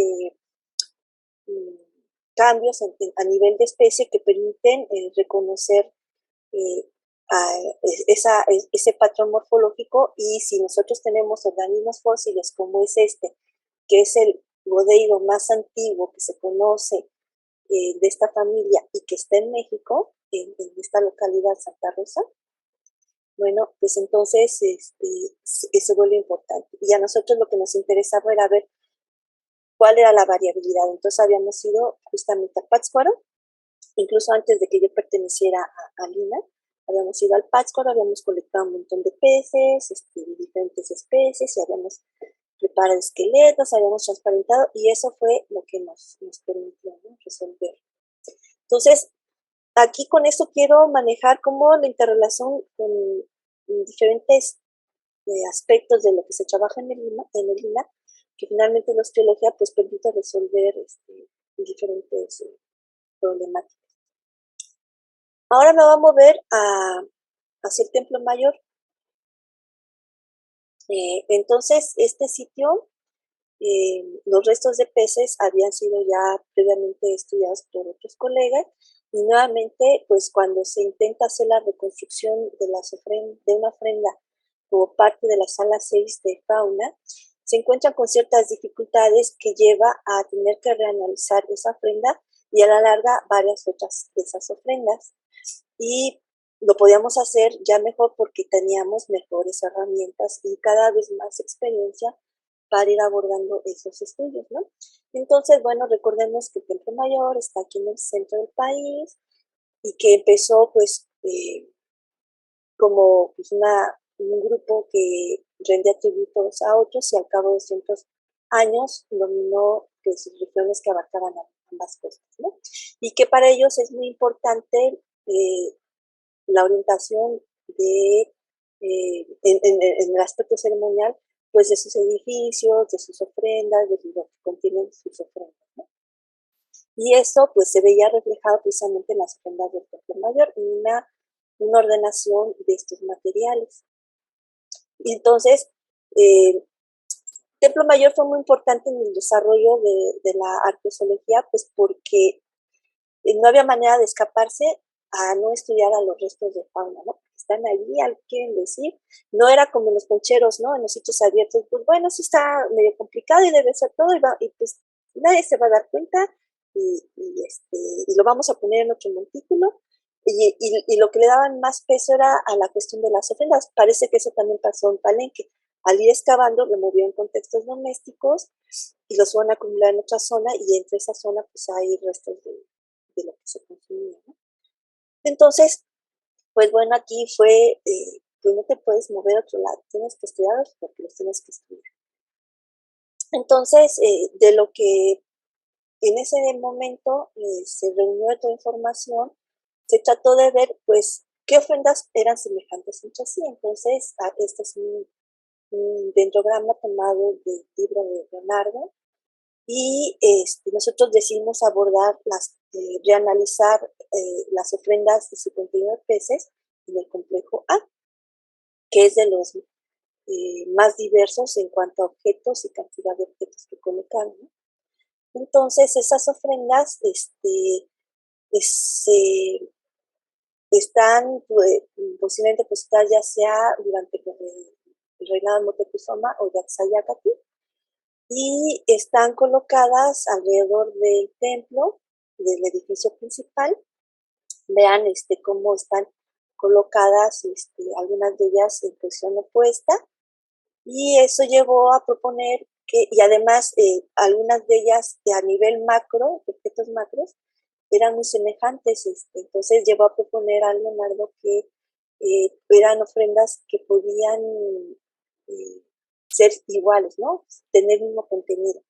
cambios a nivel de especie que permiten reconocer eh, ese patrón morfológico, y si nosotros tenemos organismos fósiles como es que es el godeiro más antiguo que se conoce de esta familia y que está en México, en esta localidad Santa Rosa, bueno, pues entonces eso vuelve importante. Y a nosotros lo que nos interesaba era ver cuál era la variabilidad. Entonces habíamos ido justamente a Pátzcuaro, incluso antes de que yo perteneciera a Lina, habíamos ido al Pátzcuaro, habíamos colectado un montón de peces, de diferentes especies, y habíamos preparado esqueletos, habíamos transparentado, y eso fue lo que nos permitió, ¿no?, resolver. Entonces, aquí con esto quiero manejar cómo la interrelación con diferentes aspectos de lo que se trabaja en el INA, que finalmente la osteología pues permite resolver diferentes problemáticas. Ahora me voy a mover hacia el Templo Mayor. Entonces, este sitio, los restos de peces habían sido ya previamente estudiados por otros colegas, y nuevamente, pues cuando se intenta hacer la reconstrucción de una ofrenda como parte de la sala 6 de fauna, se encuentran con ciertas dificultades que lleva a tener que reanalizar esa ofrenda y a la larga varias otras de esas ofrendas. Y lo podíamos hacer ya mejor porque teníamos mejores herramientas y cada vez más experiencia para ir abordando esos estudios, ¿no? Entonces, bueno, recordemos que el Templo Mayor está aquí en el centro del país y que empezó pues como pues, un grupo que rendía tributos a otros, y al cabo de cientos años dominó pues regiones que abarcaban ambas cosas, ¿no? Y que para ellos es muy importante la orientación en el aspecto ceremonial, pues de sus edificios, de sus ofrendas, de lo que contienen sus ofrendas, ¿no? Y eso pues se veía reflejado precisamente en las ofrendas del Templo Mayor, en una ordenación de estos materiales. Y entonces, Templo Mayor fue muy importante en el desarrollo de la arqueología, pues porque no había manera de escaparse a no estudiar a los restos de fauna, ¿no? Están allí, quieren decir, no era como en los poncheros, ¿no? En los sitios abiertos, pues bueno, eso está medio complicado y debe ser todo, y pues nadie se va a dar cuenta, y lo vamos a poner en otro montículo, y lo que le daban más peso era a la cuestión de las ofrendas. Parece que eso también pasó en Palenque. Al ir excavando, removían contextos domésticos y los van a acumular en otra zona, y entre esa zona pues hay restos de lo que se consumía, ¿no? Entonces, pues bueno, aquí fue, pues no te puedes mover a otro lado, tienes que estudiarlos porque los tienes que estudiar. Entonces, de lo que en ese momento se reunió toda información, se trató de ver, pues, qué ofrendas eran semejantes entre sí. Entonces, este es un dendrograma tomado del libro de Leonardo, y nosotros decidimos reanalizar las ofrendas de 59 peces en el complejo A, que es de los más diversos en cuanto a objetos y cantidad de objetos que colocaron, ¿no? Entonces, esas ofrendas están posiblemente depositadas ya sea durante el reinado de Moctezuma o de Axayácatl, y están colocadas alrededor del templo, del edificio principal. Vean cómo están colocadas algunas de ellas en posición opuesta, y eso llevó a proponer que, y además algunas de ellas a nivel macro, objetos macros, eran muy semejantes. Entonces llevó a proponer a Leonardo que eran ofrendas que podían ser iguales, ¿no? Tener el mismo contenido,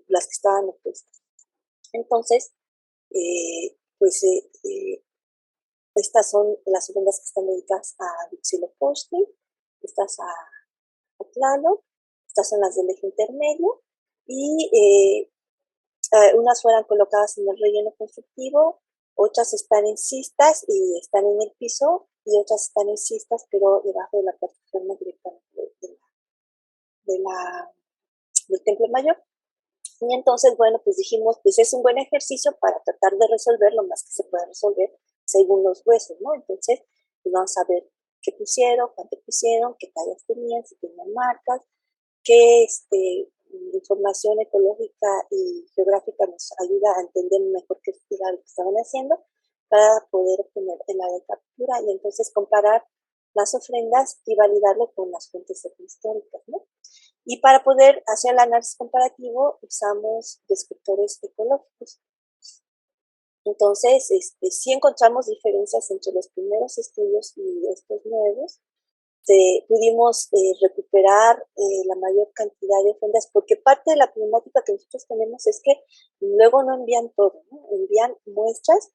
las que estaban opuestas. Entonces, estas son las ofrendas que están dedicadas a Huitzilopochtli, estas a Tlaloc, estas son las del eje intermedio, y unas fueron colocadas en el relleno constructivo, otras están en cistas y están en el piso, y otras están en cistas pero debajo de la plataforma directamente del Templo Mayor. Y entonces, bueno, pues dijimos, pues es un buen ejercicio para tratar de resolver lo más que se pueda resolver según los huesos, ¿no? Entonces, pues vamos a ver qué pusieron, cuánto pusieron, qué tallas tenían, si tenían marcas, qué información ecológica y geográfica nos ayuda a entender mejor qué era lo que estaban haciendo para poder obtener el área de captura y entonces comparar las ofrendas y validarlo con las fuentes históricas, ¿no? Y para poder hacer el análisis comparativo usamos descriptores ecológicos. Entonces, sí encontramos diferencias entre los primeros estudios y estos nuevos. Pudimos recuperar la mayor cantidad de ofrendas, porque parte de la problemática que nosotros tenemos es que luego no envían todo, ¿no? Envían muestras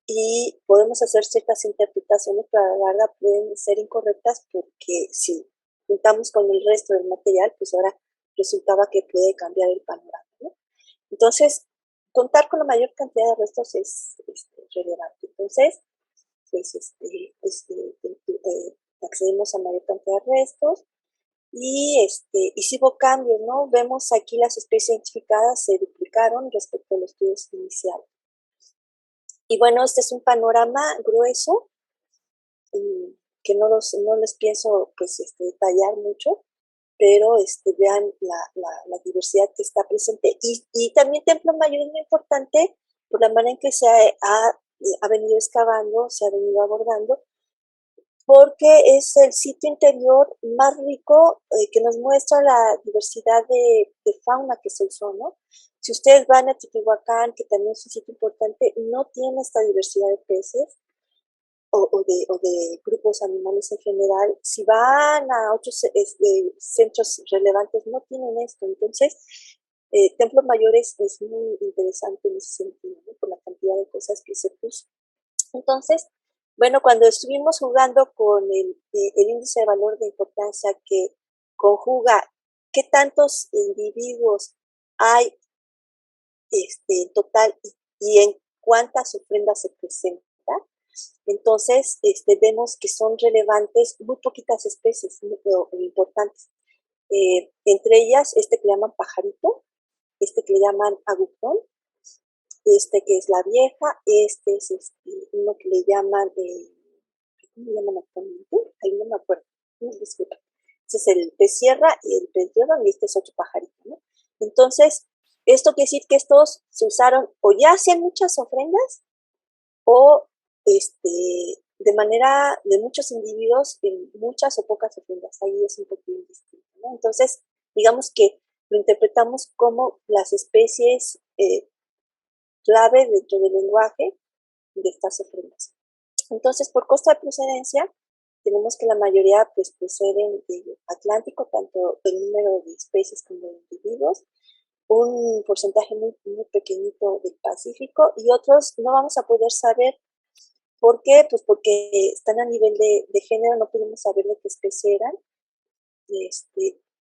y podemos hacer ciertas interpretaciones, pero a la larga pueden ser incorrectas porque si juntamos con el resto del material, pues ahora resultaba que puede cambiar el panorama, ¿no? Entonces, contar con la mayor cantidad de restos es relevante. Entonces, pues accedimos a mayor cantidad de restos y sí hubo cambios, ¿no? Vemos aquí las especies identificadas se duplicaron respecto a los estudios iniciales. Y bueno, este es un panorama grueso que no les pienso pues detallar mucho, pero vean la diversidad que está presente. Y también Templo Mayor es muy importante por la manera en que se ha venido excavando, se ha venido abordando, porque es el sitio interior más rico que nos muestra la diversidad de fauna que se usó, ¿no? Si ustedes van a Teotihuacán, que también es un sitio importante, no tiene esta diversidad de peces o de grupos animales en general. Si van a otros centros relevantes, no tienen esto. Entonces, Templo Mayor es muy interesante en ese sentido, ¿no? Por la cantidad de cosas que se puso. Entonces, bueno, cuando estuvimos jugando con el índice de valor de importancia que conjuga qué tantos individuos hay en total y en cuántas ofrendas se presenta, entonces vemos que son relevantes muy poquitas especies importantes. Entre ellas, que le llaman pajarito, que le llaman agujón, que es la vieja, es uno que le llaman, ¿cómo le llaman actualmente? Ahí no me acuerdo, disculpa. Ese es el pez sierra y el pez llorón, y este es otro pajarito, ¿no? Entonces, esto quiere decir que estos se usaron o ya hacían muchas ofrendas o de manera de muchos individuos en muchas o pocas ofrendas. Ahí es un poquito distinto, ¿no? Entonces, digamos que lo interpretamos como las especies clave dentro del lenguaje de estas ofrendas. Entonces, por costa de procedencia, tenemos que la mayoría pues proceden del Atlántico, tanto el número de especies como de individuos, un porcentaje muy, muy pequeñito del Pacífico y otros no vamos a poder saber. ¿Por qué? Pues porque están a nivel de género, no podemos saber de qué especie eran,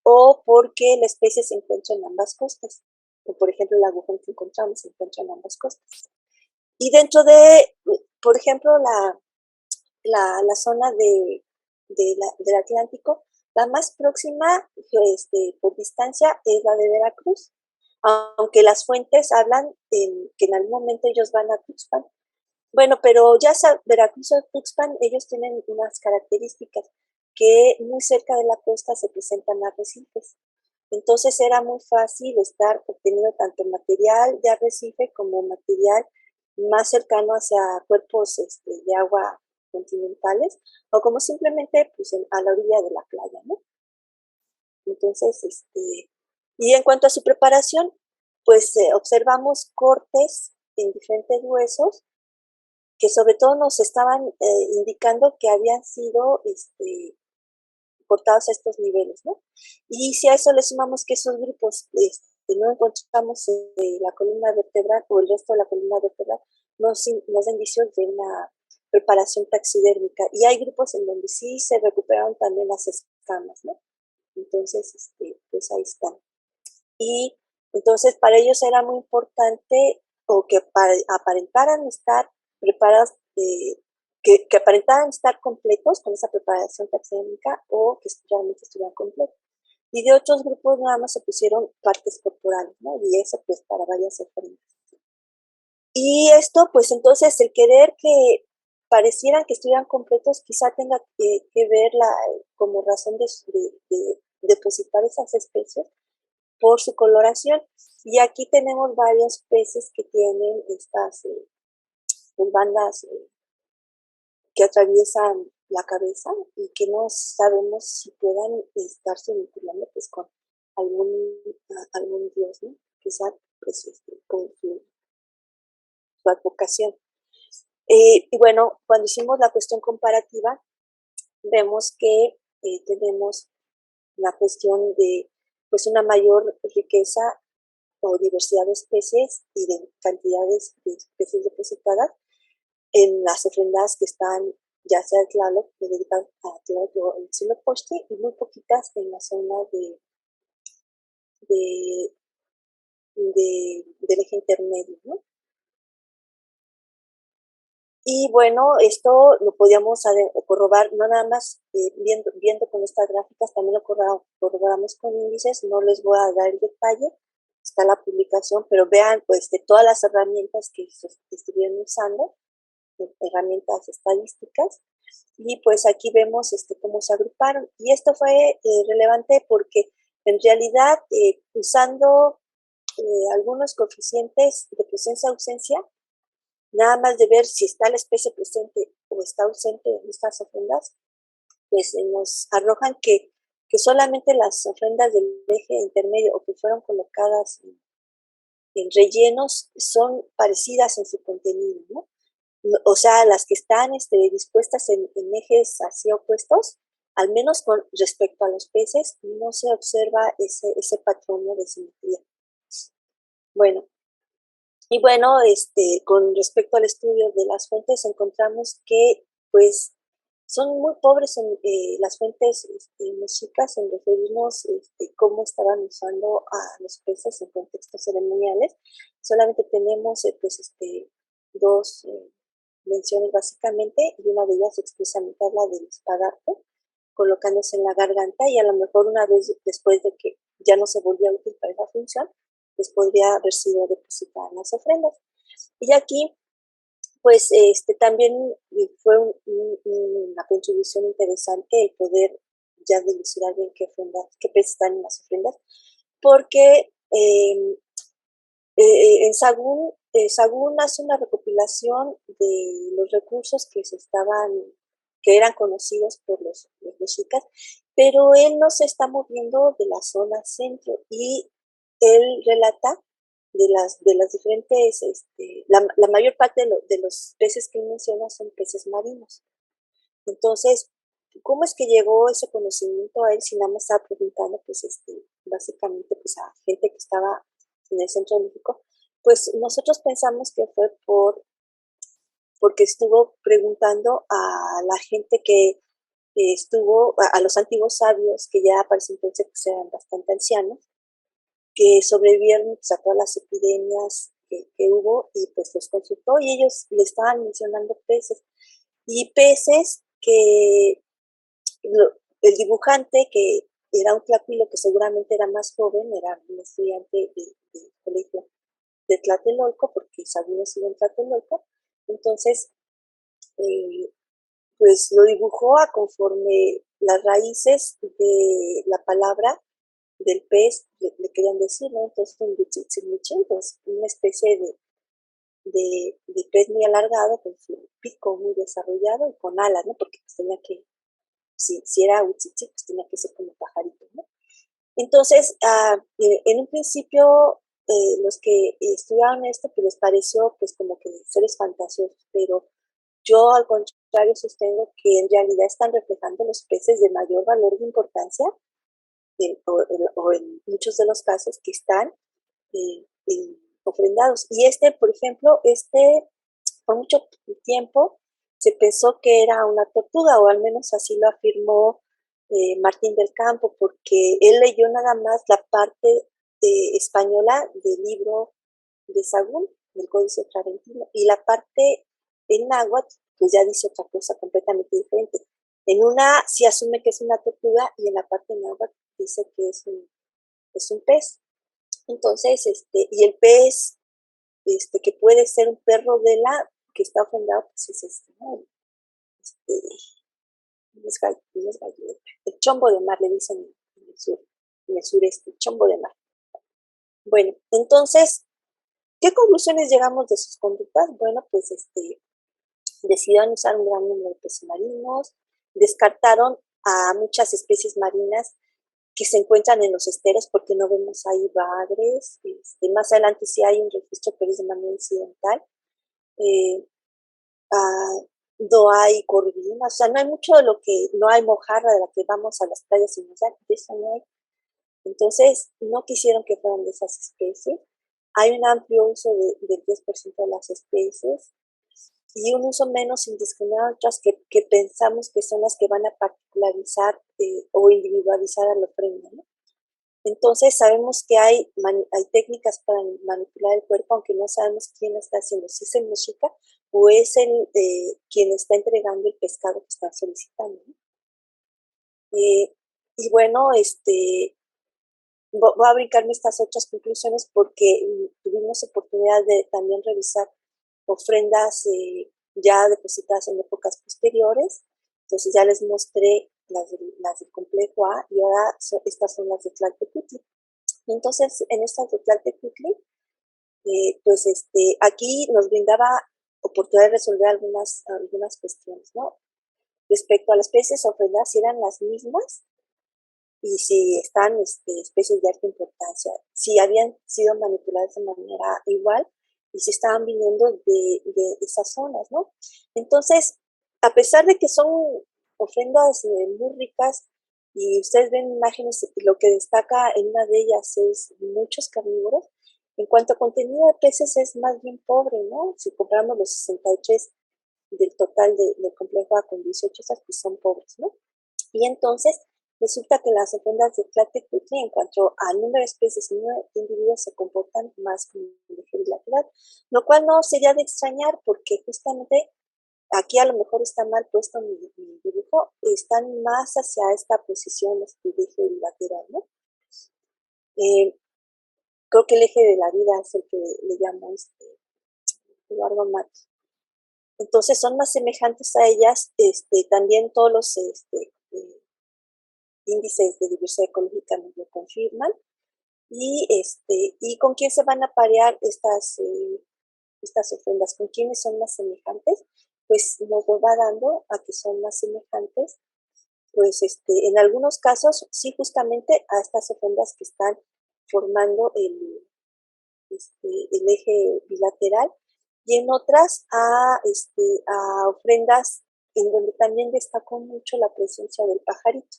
o porque la especie se encuentra en ambas costas. Por ejemplo, el agujón que encontramos se encuentra en ambas costas. Y dentro de, por ejemplo, la zona del Atlántico, la más próxima por distancia es la de Veracruz, aunque las fuentes hablan que en algún momento ellos van a Tuxpan. Bueno, pero ya Veracruz o Tuxpan, ellos tienen unas características que muy cerca de la costa se presentan arrecifes. Entonces era muy fácil estar obteniendo tanto material de arrecife como material más cercano hacia cuerpos de agua continentales o como simplemente pues, a la orilla de la playa, ¿no? Entonces, y en cuanto a su preparación, pues observamos cortes en diferentes huesos que sobre todo nos estaban indicando que habían sido cortados a estos niveles, ¿no? Y si a eso le sumamos que esos grupos no encontramos la columna vertebral o el resto de la columna vertebral, nos da indicios de una preparación taxidérmica. Y hay grupos en donde sí se recuperaron también las escamas, ¿no? Entonces, pues ahí están. Y entonces para ellos era muy importante o que aparentaran estar preparados, que aparentaran estar completos con esa preparación taxonómica o que realmente estuvieran completos. Y de otros grupos nada más se pusieron partes corporales, ¿no? Y eso pues para varias ofrendas. Y esto pues entonces el querer que parecieran que estuvieran completos quizá tenga que ver como razón de depositar esas especies por su coloración. Y aquí tenemos varios peces que tienen estas bandas que atraviesan la cabeza y que no sabemos si puedan estarse vinculando pues con algún dios, ¿no? Quizá pues con su advocación. Y bueno, cuando hicimos la cuestión comparativa, vemos que tenemos la cuestión de pues una mayor riqueza o diversidad de especies y de cantidades de especies depositadas en las ofrendas que están ya sea el Tlaloc, que dedican a Tlaloc o el Huitzilopochtli, y muy poquitas en la zona de, del eje intermedio, ¿no? Y bueno, esto lo podíamos corroborar, no nada más viendo con estas gráficas, también lo corroboramos con índices, no les voy a dar el detalle, está la publicación, pero vean pues de todas las herramientas que se estuvieron usando, herramientas estadísticas, y pues aquí vemos cómo se agruparon. Y esto fue relevante porque en realidad usando algunos coeficientes de presencia-ausencia, nada más de ver si está la especie presente o está ausente en estas ofrendas, pues nos arrojan que solamente las ofrendas del eje intermedio o que fueron colocadas en rellenos son parecidas en su contenido, ¿no? O sea, las que están dispuestas en ejes así opuestos, al menos con respecto a los peces, no se observa ese patrón de simetría. Bueno, y bueno, con respecto al estudio de las fuentes, encontramos que pues son muy pobres en las fuentes mexicas en referirnos cómo estaban usando a los peces en contextos ceremoniales. Solamente tenemos pues dos menciones básicamente, y una de ellas expresamente habla del espadarte, colocándose en la garganta, y a lo mejor una vez después de que ya no se volvía útil para esa función, pues podría haber sido depositada en las ofrendas. Y aquí, pues también fue una contribución interesante el poder ya dilucidar bien qué peces están en las ofrendas, porque en Sagún hace una recopilación de los recursos que eran conocidos por los mexicas, pero él no se está moviendo de la zona centro y él relata de las diferentes, la mayor parte de los peces que él menciona son peces marinos. Entonces, ¿cómo es que llegó ese conocimiento a él si nada más estaba preguntando, pues, básicamente, pues, a gente que estaba en el centro de México? Pues nosotros pensamos que fue porque estuvo preguntando a la gente que estuvo, a los antiguos sabios, que ya para ese entonces pues, eran bastante ancianos, que sobrevivieron pues, a todas las epidemias que hubo, y pues los consultó y ellos le estaban mencionando peces. Y peces que el dibujante, que era un tlacuilo que seguramente era más joven, era un estudiante de colegio de Tlatelolco, porque Sagún estuvo en Tlatelolco, entonces pues lo dibujó a conforme las raíces de la palabra del pez, le querían decir, ¿no? Entonces, un Huitzilopochtli, pues una especie de pez muy alargado, con su pico muy desarrollado y con alas, ¿no? Porque pues tenía que, si era Huitzilopochtli, pues tenía que ser como pajarito, ¿no? Entonces, en un principio, los que estudiaron esto, pues les pareció pues como que seres fantasiosos, pero yo al contrario sostengo que en realidad están reflejando los peces de mayor valor de importancia, o en muchos de los casos que están ofrendados. Y por ejemplo, por mucho tiempo se pensó que era una tortuga, o al menos así lo afirmó Martín del Campo, porque él leyó nada más la parte española del libro de Sagún, del Códice Florentino, y la parte en náhuatl, pues ya dice otra cosa completamente diferente. En una sí asume que es una tortuga, y en la parte en náhuatl dice que es un pez. Entonces, y el pez, que puede ser un perro de la que está ofrendado, pues es ¿no? No es gallina, el chombo de mar, le dicen en el sur, en el sureste, el chombo de mar. Bueno, entonces, ¿qué conclusiones llegamos de sus conductas? Bueno, pues decidieron usar un gran número de peces marinos, descartaron a muchas especies marinas que se encuentran en los esteros, porque no vemos ahí bagres. Más adelante sí hay un registro, pero es de manera incidental. No hay corvinas, o sea, no hay mucho de lo que, no hay mojarra de la que vamos a las playas y nos dan, de eso no hay. Entonces, no quisieron que fueran de esas especies. Hay un amplio uso del 10% de las especies, y un uso menos indiscriminado de otras que pensamos que son las que van a particularizar o individualizar a la ofrenda, ¿no? Entonces sabemos que hay técnicas para manipular el cuerpo, aunque no sabemos quién lo está haciendo, si es el mexica o es quien está entregando el pescado que están solicitando, ¿no? Y bueno, voy a brincarme estas otras conclusiones porque tuvimos oportunidad de también revisar ofrendas ya depositadas en épocas posteriores. Entonces ya les mostré las del complejo A, y ahora estas son las de Tlaltecutli. Entonces, en estas de Tlaltecutli, pues aquí nos brindaba oportunidad de resolver algunas cuestiones, ¿no? Respecto a las especies ofrendadas, si eran las mismas, y si están especies de alta importancia, si habían sido manipuladas de manera igual, y si estaban viniendo de esas zonas, ¿no? Entonces, a pesar de que son ofrendas muy ricas, y ustedes ven imágenes, lo que destaca en una de ellas es muchos carnívoros, en cuanto a contenido de peces es más bien pobre, ¿no? Si compramos los 63 del total del complejo A con 18, esas pues son pobres, ¿no? Y entonces, resulta que las ofrendas de Tlaltecutli, en cuanto al número de especies y número de individuos, se comportan más como un eje bilateral, lo cual no sería de extrañar, porque justamente aquí a lo mejor está mal puesto mi dibujo, están más hacia esta posición de eje bilateral, ¿no? Creo que el eje de la vida es el que le llamo Eduardo Matos. Entonces son más semejantes a ellas, también todos los índices de diversidad ecológica nos lo confirman. Y con quién se van a parear estas ofrendas, con quiénes son más semejantes, pues nos lo va dando a que son más semejantes, pues en algunos casos sí, justamente a estas ofrendas que están formando el eje bilateral, y en otras a ofrendas en donde también destacó mucho la presencia del pajarito.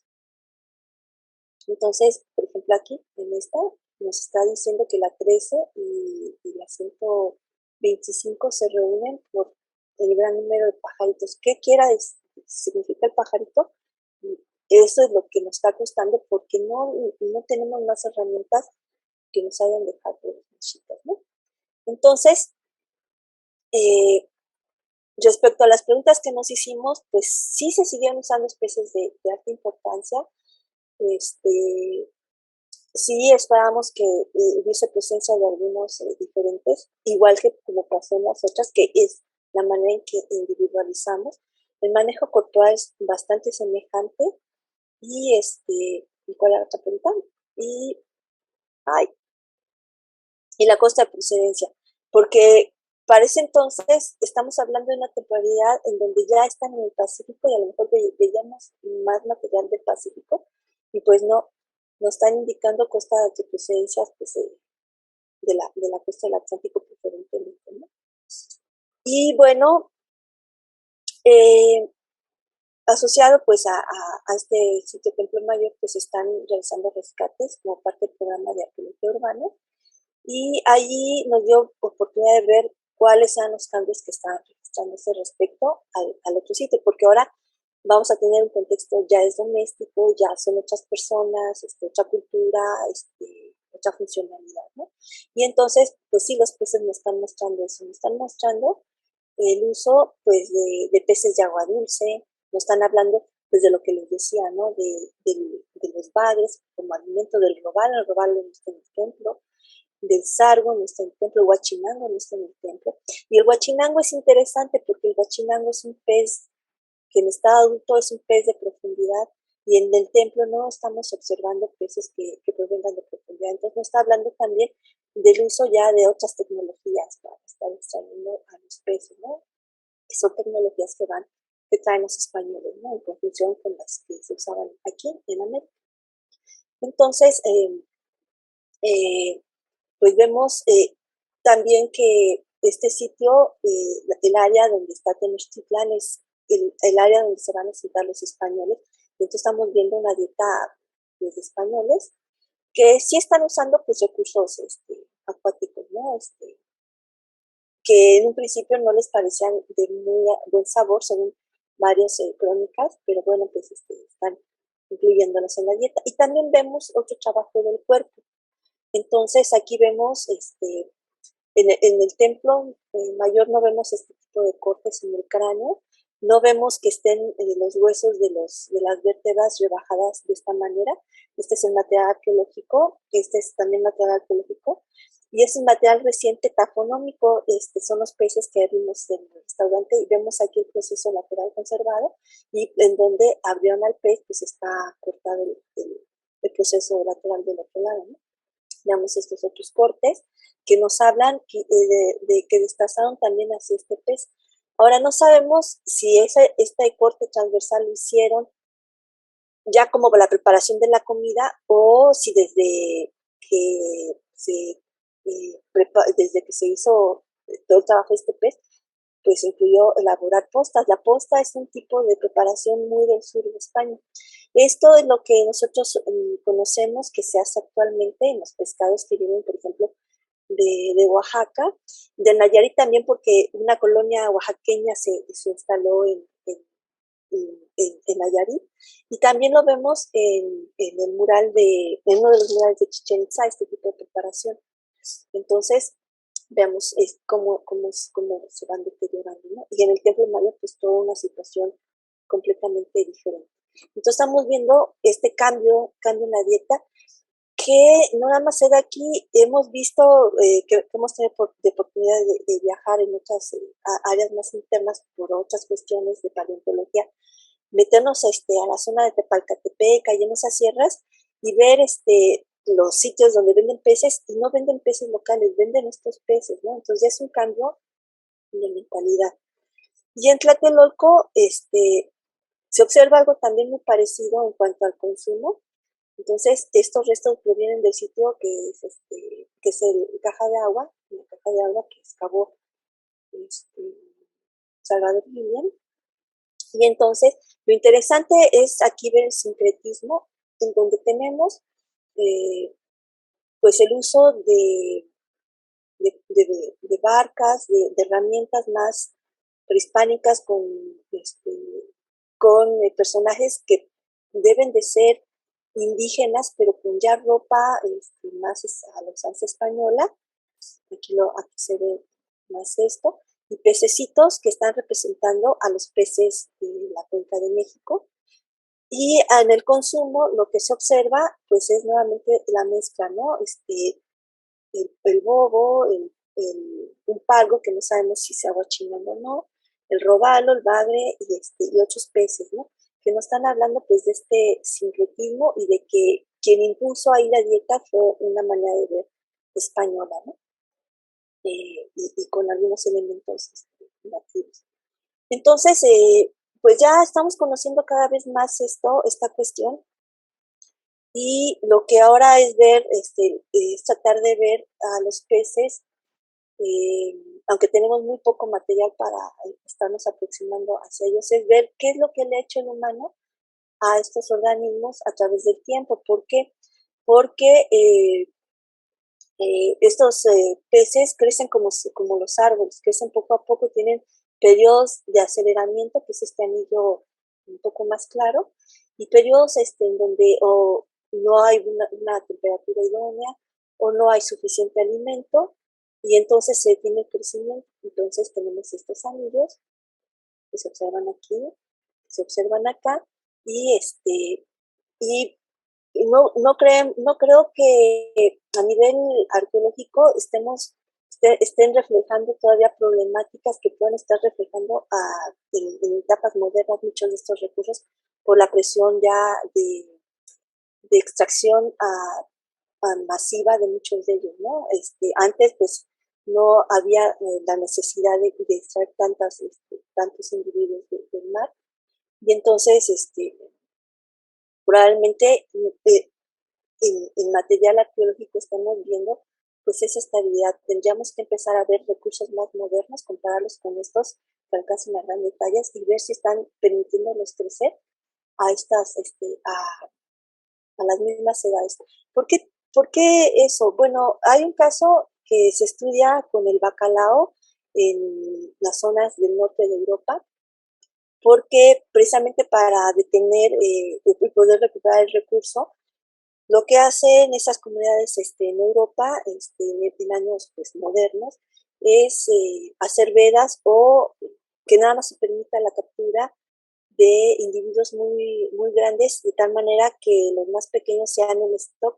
Entonces, por ejemplo, aquí en esta nos está diciendo que la 13 y la 125 se reúnen por el gran número de pajaritos. ¿Qué significa el pajarito? Eso es lo que nos está costando, porque no tenemos más herramientas que nos hayan dejado los mexicas, ¿no? Entonces, respecto a las preguntas que nos hicimos, pues sí se siguieron usando especies de alta importancia. Sí esperábamos que hubiese presencia de algunos diferentes, igual que como pasó en las otras, que es la manera en que individualizamos. El manejo corporal es bastante semejante, y ¿y cuál era la otra pregunta? Y Ay, y la costa de procedencia, porque para ese entonces estamos hablando de una temporalidad en donde ya están en el Pacífico y a lo mejor veíamos más material del Pacífico y pues no, nos están indicando costa de procedencia pues, de la costa del Atlántico preferentemente, ¿no? Y bueno, asociado pues a este sitio Templo Mayor, pues están realizando rescates como parte del programa de arqueología urbana y allí nos dio oportunidad de ver cuáles eran los cambios que estaban registrándose respecto al otro sitio, porque ahora vamos a tener un contexto ya es doméstico, ya son otras personas, otra cultura, otra funcionalidad, ¿no? Y entonces, pues sí, los peces nos están mostrando eso, nos están mostrando el uso, pues, de peces de agua dulce, nos están hablando, pues, de lo que les decía, ¿no? De los bagres como alimento, del robalo, el robalo no está en el templo, del sargo no está en el templo, el huachinango no está en el templo. Y el huachinango es interesante porque el huachinango es un pez que en estado adulto es un pez de profundidad y en el templo no estamos observando peces que provengan de profundidad. Entonces nos está hablando también del uso ya de otras tecnologías para estar extrayendo a los peces, ¿no? Que son tecnologías que traen los españoles, ¿no? En conjunción con las que se usaban aquí en América. Entonces, pues vemos también que este sitio, el área donde está Tenochtitlán es el área donde se van a sentar los españoles. Entonces estamos viendo una dieta pues, de españoles que sí están usando pues recursos acuáticos, ¿no? Que en un principio no les parecían de muy buen sabor, según varias crónicas, pero bueno, pues están incluyéndolos en la dieta. Y también vemos otro trabajo del cuerpo. Entonces aquí vemos, en el templo mayor no vemos este tipo de cortes en el cráneo, no vemos que estén los huesos de las vértebras rebajadas de esta manera. Este es el material arqueológico, este es también material arqueológico, y es un material reciente tafonómico, son los peces que vimos en el restaurante, y vemos aquí el proceso lateral conservado, y en donde abrieron al pez, pues está cortado el proceso lateral del otro lado, ¿no? Veamos estos otros cortes que nos hablan de que destazaron también hacia este pez. Ahora no sabemos si este corte transversal lo hicieron ya como la preparación de la comida o si desde que se hizo todo el trabajo de este pez, pues incluyó elaborar postas. La posta es un tipo de preparación muy del sur de España. Esto es lo que nosotros conocemos que se hace actualmente en los pescados que vienen, por ejemplo, de Oaxaca, de Nayarit también porque una colonia oaxaqueña se instaló en Nayarit, y también lo vemos en el mural en uno de los murales de Chichén Itzá, este tipo de preparación. Entonces, veamos cómo se van deteriorando, ¿no? Y en el Templo Mayor, pues toda una situación completamente diferente. Entonces estamos viendo este cambio en la dieta, que no nada más se da aquí, hemos visto que hemos tenido de oportunidad de viajar en otras áreas más internas por otras cuestiones de paleontología, meternos a la zona de Tepalcatepec, ahí en esas sierras, y ver los sitios donde venden peces, y no venden peces locales, venden estos peces, ¿no? Entonces es un cambio de mentalidad. Y en Tlatelolco, se observa algo también muy parecido en cuanto al consumo. Entonces, estos restos provienen del sitio que es el caja de agua, la caja de agua que excavó Salvador William. Y entonces, lo interesante es aquí ver el sincretismo, en donde tenemos pues el uso de barcas, de herramientas más prehispánicas con personajes que deben de ser indígenas, pero con ya ropa más a la usanza española. Aquí se ve más esto. Y pececitos que están representando a los peces de la cuenca de México. Y en el consumo lo que se observa pues es nuevamente la mezcla, ¿no? El bobo, un pargo que no sabemos si se aguachinando o no, el robalo, el bagre y otros peces, ¿no? Que nos están hablando pues de este sincretismo y de que quien impuso ahí la dieta fue una manera de ver española, ¿no? Y con algunos elementos nativos. Entonces, pues ya estamos conociendo cada vez más esta cuestión, y lo que ahora es ver, es tratar de ver a los peces, aunque tenemos muy poco material para estarnos aproximando hacia ellos, es ver qué es lo que le ha hecho el humano a estos organismos a través del tiempo. ¿Por qué? Porque estos peces crecen como los árboles, crecen poco a poco, tienen periodos de aceleramiento, que es este anillo un poco más claro, y periodos en donde no hay una temperatura idónea o no hay suficiente alimento, y entonces se tiene el crecimiento. Entonces tenemos estos anillos que se observan aquí, que se observan acá, y y no creo que a nivel arqueológico estén reflejando todavía problemáticas que pueden estar reflejando en etapas modernas muchos de estos recursos por la presión ya de extracción masiva de muchos de ellos, ¿no? Antes, pues, no había la necesidad de extraer tantos individuos del mar, y entonces, probablemente en material arqueológico estamos viendo pues esa estabilidad. Tendríamos que empezar a ver recursos más modernos, compararlos con estos que alcanzan a grandes tallas y ver si están permitiéndolos crecer a a las mismas edades. ¿Por qué eso? Bueno, hay un caso que se estudia con el bacalao en las zonas del norte de Europa, porque precisamente para detener y poder recuperar el recurso, lo que hacen esas comunidades en Europa, en años pues, modernos, es hacer vedas o que nada más se permita la captura de individuos muy grandes, de tal manera que los más pequeños sean el stock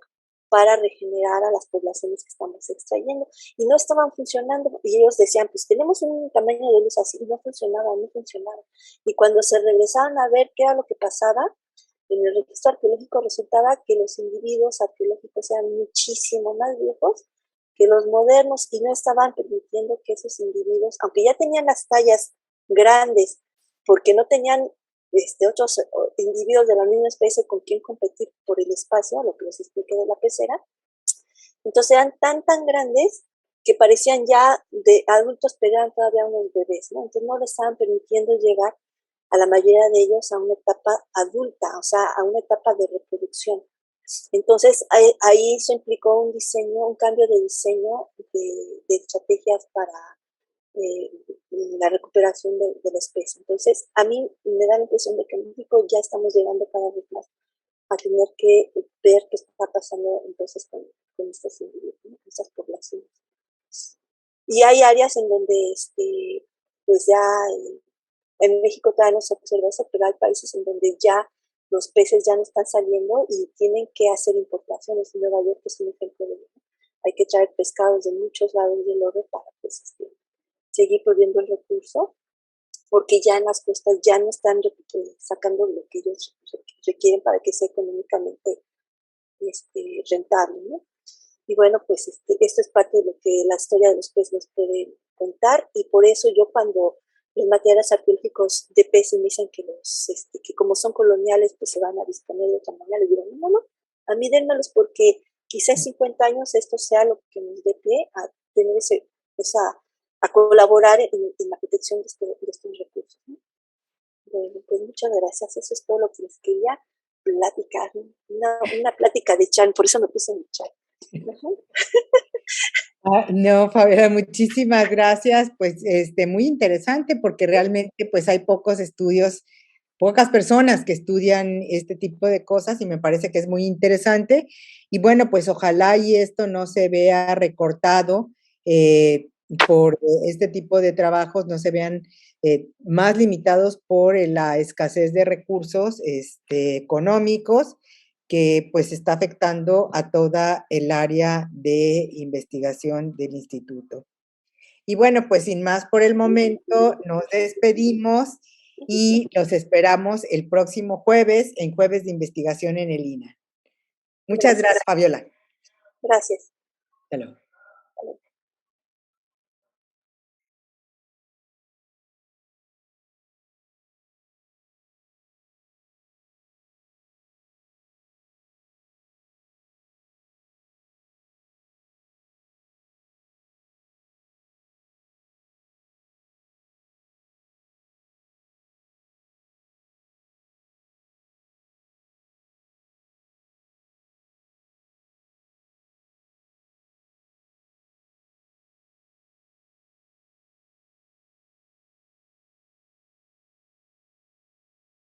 para regenerar a las poblaciones que estamos extrayendo. Y no estaban funcionando, y ellos decían, pues tenemos un tamaño de luz así, y no funcionaba. Y cuando se regresaban a ver qué era lo que pasaba, en el registro arqueológico resultaba que los individuos arqueológicos eran muchísimo más viejos que los modernos y no estaban permitiendo que esos individuos, aunque ya tenían las tallas grandes, porque no tenían otros individuos de la misma especie con quien competir por el espacio, lo que les expliqué de la pecera, entonces eran tan grandes que parecían ya de adultos, pero eran todavía unos bebés, ¿no? Entonces no les estaban permitiendo llegar a la mayoría de ellos a una etapa adulta, o sea, a una etapa de reproducción. Entonces, ahí eso implicó un cambio de diseño de estrategias para la recuperación de la especie. Entonces, a mí me da la impresión de que en México ya estamos llegando cada vez más a tener que ver qué está pasando entonces con estos individuos, ¿no? Estas poblaciones. Y hay áreas en donde, pues ya en México todavía no se observa eso, pero hay países en donde ya los peces ya no están saliendo y tienen que hacer importaciones. Nueva York es un ejemplo de eso. Hay que traer pescados de muchos lados del orbe para pues, seguir proviendo el recurso, porque ya en las costas ya no están sacando lo que ellos requieren para que sea económicamente rentable, ¿no? Y bueno, pues esto es parte de lo que la historia de los peces nos puede contar, y por eso yo cuando los materiales arqueológicos de peces me dicen que que como son coloniales, pues se van a disponer de otra manera, les digo, no, a mí dénmelos porque quizás 50 años esto sea lo que nos dé pie a tener a colaborar en la protección de estos recursos, ¿no? Bueno, pues muchas gracias, eso es todo lo que les quería platicar, una plática de Chan, por eso me puse en Chan. No, Fabiola, muchísimas gracias. Pues muy interesante porque realmente pues hay pocos estudios, pocas personas que estudian este tipo de cosas y me parece que es muy interesante. Y bueno, pues ojalá y esto no se vea recortado por este tipo de trabajos, no se vean más limitados por la escasez de recursos económicos que pues está afectando a toda el área de investigación del instituto. Y bueno, pues sin más por el momento, nos despedimos y los esperamos el próximo jueves en Jueves de Investigación en el INA. Muchas gracias, Fabiola. Gracias. Hasta luego.